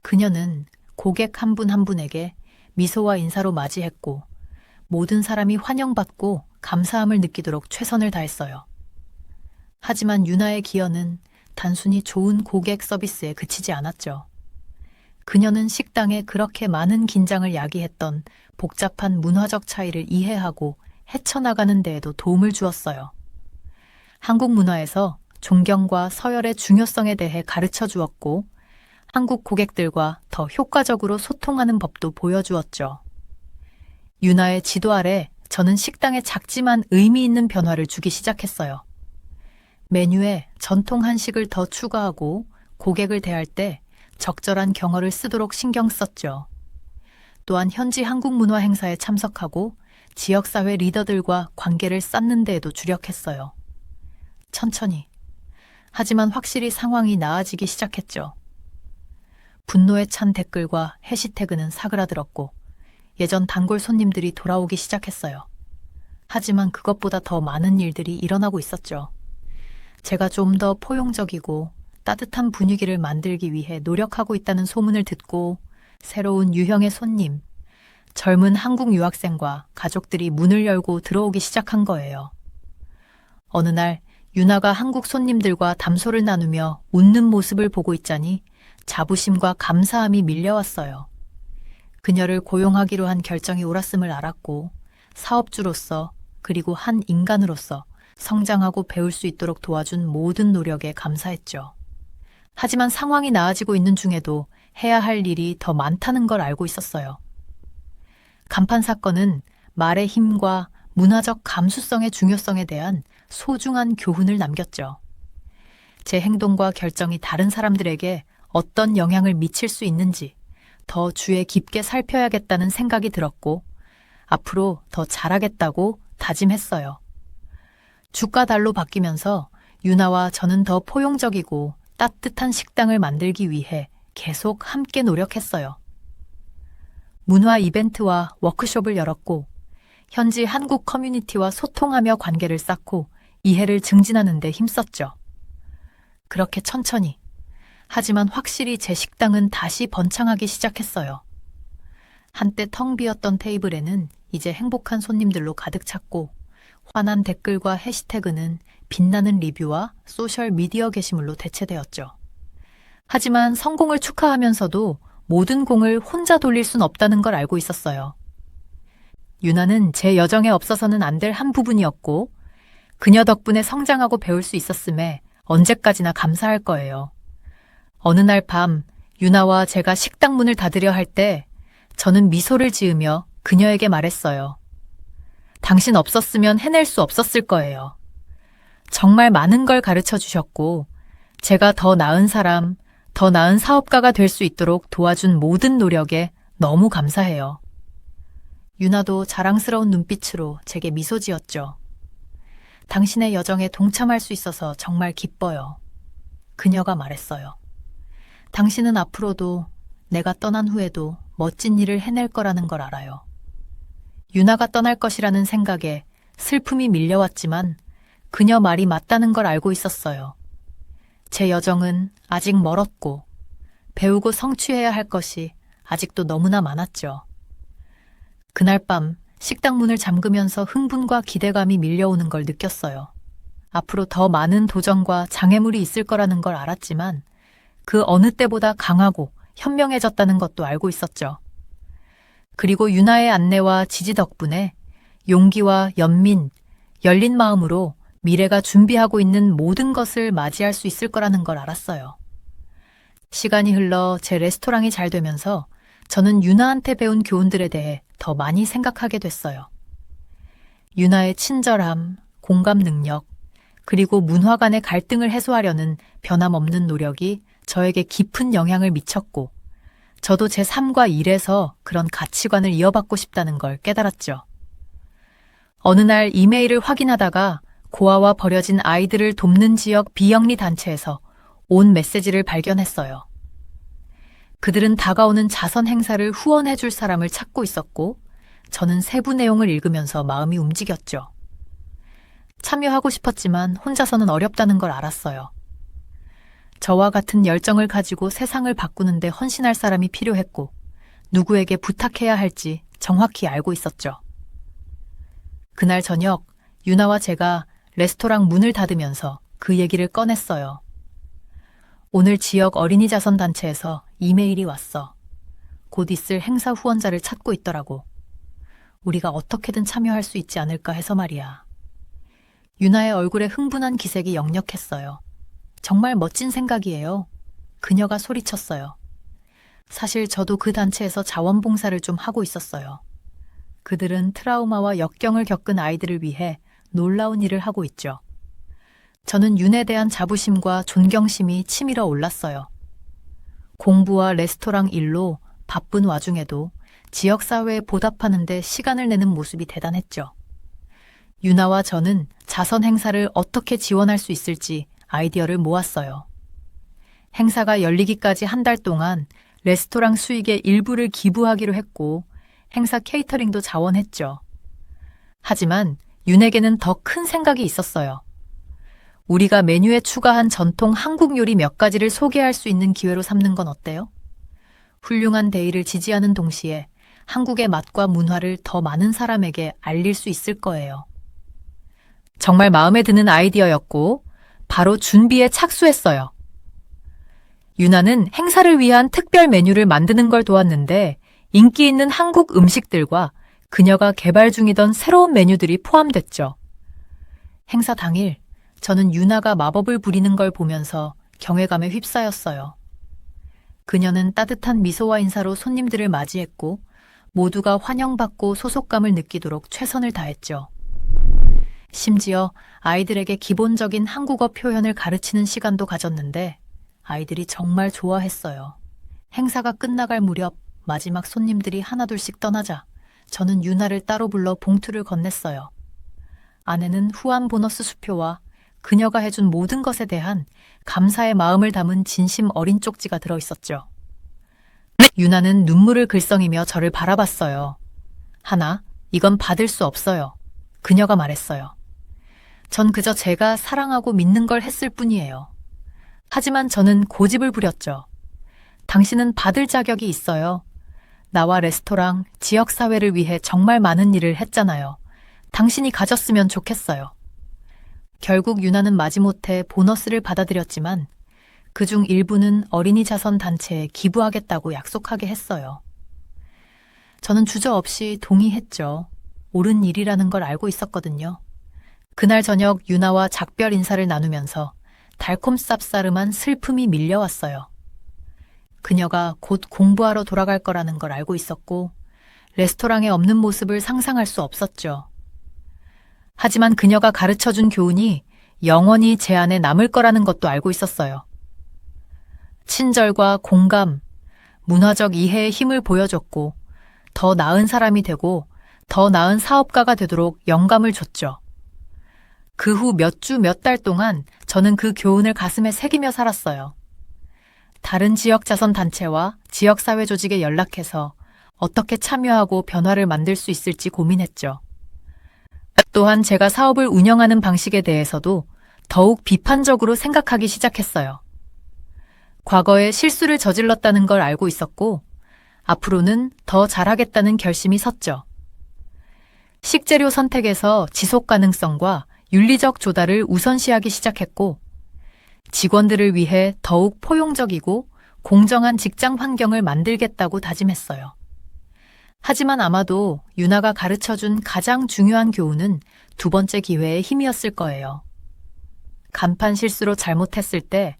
그녀는 고객 한 분 한 분에게 미소와 인사로 맞이했고 모든 사람이 환영받고 감사함을 느끼도록 최선을 다했어요. 하지만 유나의 기여는 단순히 좋은 고객 서비스에 그치지 않았죠. 그녀는 식당에 그렇게 많은 긴장을 야기했던 복잡한 문화적 차이를 이해하고 헤쳐나가는 데에도 도움을 주었어요. 한국 문화에서 존경과 서열의 중요성에 대해 가르쳐 주었고 한국 고객들과 더 효과적으로 소통하는 법도 보여주었죠. 유나의 지도 아래 저는 식당에 작지만 의미 있는 변화를 주기 시작했어요. 메뉴에 전통 한식을 더 추가하고 고객을 대할 때 적절한 경어를 쓰도록 신경 썼죠. 또한 현지 한국 문화 행사에 참석하고 지역사회 리더들과 관계를 쌓는 데에도 주력했어요. 천천히. 하지만 확실히 상황이 나아지기 시작했죠. 분노에 찬 댓글과 해시태그는 사그라들었고 예전 단골 손님들이 돌아오기 시작했어요. 하지만 그것보다 더 많은 일들이 일어나고 있었죠. 제가 좀 더 포용적이고 따뜻한 분위기를 만들기 위해 노력하고 있다는 소문을 듣고 새로운 유형의 손님, 젊은 한국 유학생과 가족들이 문을 열고 들어오기 시작한 거예요. 어느 날 유나가 한국 손님들과 담소를 나누며 웃는 모습을 보고 있자니 자부심과 감사함이 밀려왔어요. 그녀를 고용하기로 한 결정이 옳았음을 알았고 사업주로서 그리고 한 인간으로서 성장하고 배울 수 있도록 도와준 모든 노력에 감사했죠. 하지만 상황이 나아지고 있는 중에도 해야 할 일이 더 많다는 걸 알고 있었어요. 간판 사건은 말의 힘과 문화적 감수성의 중요성에 대한 소중한 교훈을 남겼죠. 제 행동과 결정이 다른 사람들에게 어떤 영향을 미칠 수 있는지 더 주의 깊게 살펴야겠다는 생각이 들었고 앞으로 더 잘하겠다고 다짐했어요. 주가 달로 바뀌면서 유나와 저는 더 포용적이고 따뜻한 식당을 만들기 위해 계속 함께 노력했어요. 문화 이벤트와 워크숍을 열었고 현지 한국 커뮤니티와 소통하며 관계를 쌓고 이해를 증진하는 데 힘썼죠. 그렇게 천천히, 하지만 확실히 제 식당은 다시 번창하기 시작했어요. 한때 텅 비었던 테이블에는 이제 행복한 손님들로 가득 찼고 화난 댓글과 해시태그는 빛나는 리뷰와 소셜 미디어 게시물로 대체되었죠. 하지만 성공을 축하하면서도 모든 공을 혼자 돌릴 순 없다는 걸 알고 있었어요. 유나는 제 여정에 없어서는 안 될 한 부분이었고, 그녀 덕분에 성장하고 배울 수 있었음에 언제까지나 감사할 거예요. 어느 날 밤, 유나와 제가 식당 문을 닫으려 할 때, 저는 미소를 지으며 그녀에게 말했어요. 당신 없었으면 해낼 수 없었을 거예요. 정말 많은 걸 가르쳐 주셨고, 제가 더 나은 사람, 더 나은 사업가가 될 수 있도록 도와준 모든 노력에 너무 감사해요. 유나도 자랑스러운 눈빛으로 제게 미소 지었죠. 당신의 여정에 동참할 수 있어서 정말 기뻐요. 그녀가 말했어요. 당신은 앞으로도 내가 떠난 후에도 멋진 일을 해낼 거라는 걸 알아요. 유나가 떠날 것이라는 생각에 슬픔이 밀려왔지만 그녀 말이 맞다는 걸 알고 있었어요. 제 여정은 아직 멀었고 배우고 성취해야 할 것이 아직도 너무나 많았죠. 그날 밤 식당 문을 잠그면서 흥분과 기대감이 밀려오는 걸 느꼈어요. 앞으로 더 많은 도전과 장애물이 있을 거라는 걸 알았지만 그 어느 때보다 강하고 현명해졌다는 것도 알고 있었죠. 그리고 유나의 안내와 지지 덕분에 용기와 연민, 열린 마음으로 미래가 준비하고 있는 모든 것을 맞이할 수 있을 거라는 걸 알았어요. 시간이 흘러 제 레스토랑이 잘 되면서 저는 유나한테 배운 교훈들에 대해 더 많이 생각하게 됐어요. 유나의 친절함, 공감 능력, 그리고 문화 간의 갈등을 해소하려는 변함없는 노력이 저에게 깊은 영향을 미쳤고, 저도 제 삶과 일에서 그런 가치관을 이어받고 싶다는 걸 깨달았죠. 어느 날 이메일을 확인하다가 고아와 버려진 아이들을 돕는 지역 비영리 단체에서 온 메시지를 발견했어요. 그들은 다가오는 자선 행사를 후원해 줄 사람을 찾고 있었고, 저는 세부 내용을 읽으면서 마음이 움직였죠. 참여하고 싶었지만 혼자서는 어렵다는 걸 알았어요. 저와 같은 열정을 가지고 세상을 바꾸는데 헌신할 사람이 필요했고, 누구에게 부탁해야 할지 정확히 알고 있었죠. 그날 저녁, 유나와 제가 레스토랑 문을 닫으면서 그 얘기를 꺼냈어요. 오늘 지역 어린이 자선 단체에서 이메일이 왔어. 곧 있을 행사 후원자를 찾고 있더라고. 우리가 어떻게든 참여할 수 있지 않을까 해서 말이야. 유나의 얼굴에 흥분한 기색이 역력했어요. 정말 멋진 생각이에요. 그녀가 소리쳤어요. 사실 저도 그 단체에서 자원봉사를 좀 하고 있었어요. 그들은 트라우마와 역경을 겪은 아이들을 위해 놀라운 일을 하고 있죠. 저는 윤에 대한 자부심과 존경심이 치밀어 올랐어요. 공부와 레스토랑 일로 바쁜 와중에도 지역사회에 보답하는 데 시간을 내는 모습이 대단했죠. 유나와 저는 자선 행사를 어떻게 지원할 수 있을지 아이디어를 모았어요. 행사가 열리기까지 한 달 동안 레스토랑 수익의 일부를 기부하기로 했고 행사 케이터링도 자원했죠. 하지만 윤에게는 더 큰 생각이 있었어요. 우리가 메뉴에 추가한 전통 한국 요리 몇 가지를 소개할 수 있는 기회로 삼는 건 어때요? 훌륭한 데이를 지지하는 동시에 한국의 맛과 문화를 더 많은 사람에게 알릴 수 있을 거예요. 정말 마음에 드는 아이디어였고 바로 준비에 착수했어요. 유나는 행사를 위한 특별 메뉴를 만드는 걸 도왔는데 인기 있는 한국 음식들과 그녀가 개발 중이던 새로운 메뉴들이 포함됐죠. 행사 당일 저는 유나가 마법을 부리는 걸 보면서 경외감에 휩싸였어요. 그녀는 따뜻한 미소와 인사로 손님들을 맞이했고 모두가 환영받고 소속감을 느끼도록 최선을 다했죠. 심지어 아이들에게 기본적인 한국어 표현을 가르치는 시간도 가졌는데 아이들이 정말 좋아했어요. 행사가 끝나갈 무렵 마지막 손님들이 하나둘씩 떠나자 저는 유나를 따로 불러 봉투를 건넸어요. 안에는 후원 보너스 수표와 그녀가 해준 모든 것에 대한 감사의 마음을 담은 진심 어린 쪽지가 들어있었죠. 유나는 눈물을 글썽이며 저를 바라봤어요. 하나, 이건 받을 수 없어요. 그녀가 말했어요. 전 그저 제가 사랑하고 믿는 걸 했을 뿐이에요. 하지만 저는 고집을 부렸죠. 당신은 받을 자격이 있어요. 나와 레스토랑, 지역사회를 위해 정말 많은 일을 했잖아요. 당신이 가졌으면 좋겠어요. 결국 유나는 마지못해 보너스를 받아들였지만 그중 일부는 어린이 자선 단체에 기부하겠다고 약속하게 했어요. 저는 주저없이 동의했죠. 옳은 일이라는 걸 알고 있었거든요. 그날 저녁 유나와 작별 인사를 나누면서 달콤 쌉싸름한 슬픔이 밀려왔어요. 그녀가 곧 공부하러 돌아갈 거라는 걸 알고 있었고 레스토랑에 없는 모습을 상상할 수 없었죠. 하지만 그녀가 가르쳐준 교훈이 영원히 제 안에 남을 거라는 것도 알고 있었어요. 친절과 공감, 문화적 이해의 힘을 보여줬고 더 나은 사람이 되고 더 나은 사업가가 되도록 영감을 줬죠. 그 후 몇 주 몇 달 동안 저는 그 교훈을 가슴에 새기며 살았어요. 다른 지역 자선 단체와 지역사회 조직에 연락해서 어떻게 참여하고 변화를 만들 수 있을지 고민했죠. 또한 제가 사업을 운영하는 방식에 대해서도 더욱 비판적으로 생각하기 시작했어요. 과거에 실수를 저질렀다는 걸 알고 있었고 앞으로는 더 잘하겠다는 결심이 섰죠. 식재료 선택에서 지속 가능성과 윤리적 조달을 우선시하기 시작했고 직원들을 위해 더욱 포용적이고 공정한 직장 환경을 만들겠다고 다짐했어요. 하지만 아마도 유나가 가르쳐준 가장 중요한 교훈은 두 번째 기회의 힘이었을 거예요. 간판 실수로 잘못했을 때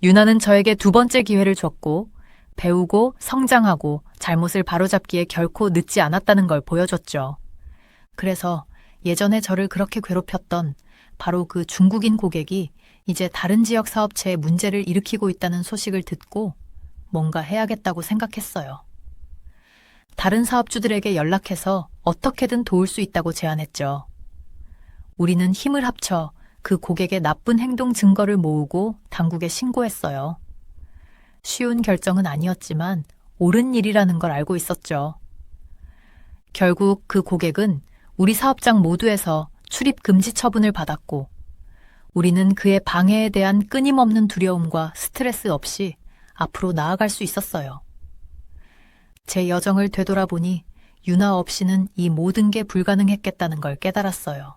유나는 저에게 두 번째 기회를 줬고 배우고 성장하고 잘못을 바로잡기에 결코 늦지 않았다는 걸 보여줬죠. 그래서 예전에 저를 그렇게 괴롭혔던 바로 그 중국인 고객이 이제 다른 지역 사업체에 문제를 일으키고 있다는 소식을 듣고 뭔가 해야겠다고 생각했어요. 다른 사업주들에게 연락해서 어떻게든 도울 수 있다고 제안했죠. 우리는 힘을 합쳐 그 고객의 나쁜 행동 증거를 모으고 당국에 신고했어요. 쉬운 결정은 아니었지만 옳은 일이라는 걸 알고 있었죠. 결국 그 고객은 우리 사업장 모두에서 출입 금지 처분을 받았고 우리는 그의 방해에 대한 끊임없는 두려움과 스트레스 없이 앞으로 나아갈 수 있었어요. 제 여정을 되돌아보니 유나 없이는 이 모든 게 불가능했겠다는 걸 깨달았어요.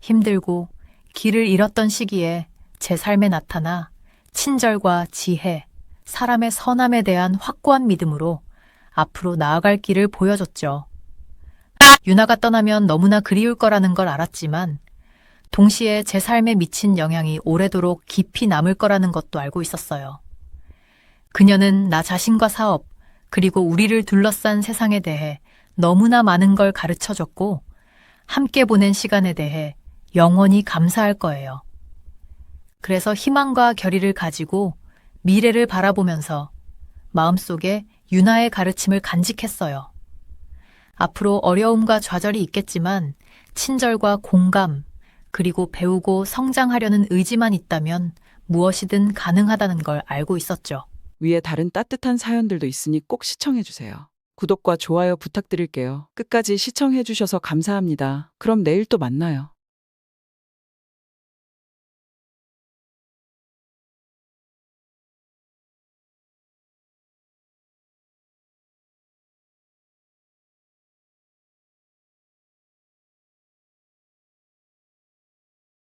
힘들고 길을 잃었던 시기에 제 삶에 나타나 친절과 지혜, 사람의 선함에 대한 확고한 믿음으로 앞으로 나아갈 길을 보여줬죠. 유나가 떠나면 너무나 그리울 거라는 걸 알았지만 동시에 제 삶에 미친 영향이 오래도록 깊이 남을 거라는 것도 알고 있었어요. 그녀는 나 자신과 사업, 그리고 우리를 둘러싼 세상에 대해 너무나 많은 걸 가르쳐줬고 함께 보낸 시간에 대해 영원히 감사할 거예요. 그래서 희망과 결의를 가지고 미래를 바라보면서 마음속에 유나의 가르침을 간직했어요. 앞으로 어려움과 좌절이 있겠지만 친절과 공감, 그리고 배우고 성장하려는 의지만 있다면 무엇이든 가능하다는 걸 알고 있었죠. 위에 다른 따뜻한 사연들도 있으니 꼭 시청해주세요. 구독과 좋아요 부탁드릴게요. 끝까지 시청해주셔서 감사합니다. 그럼 내일 또 만나요.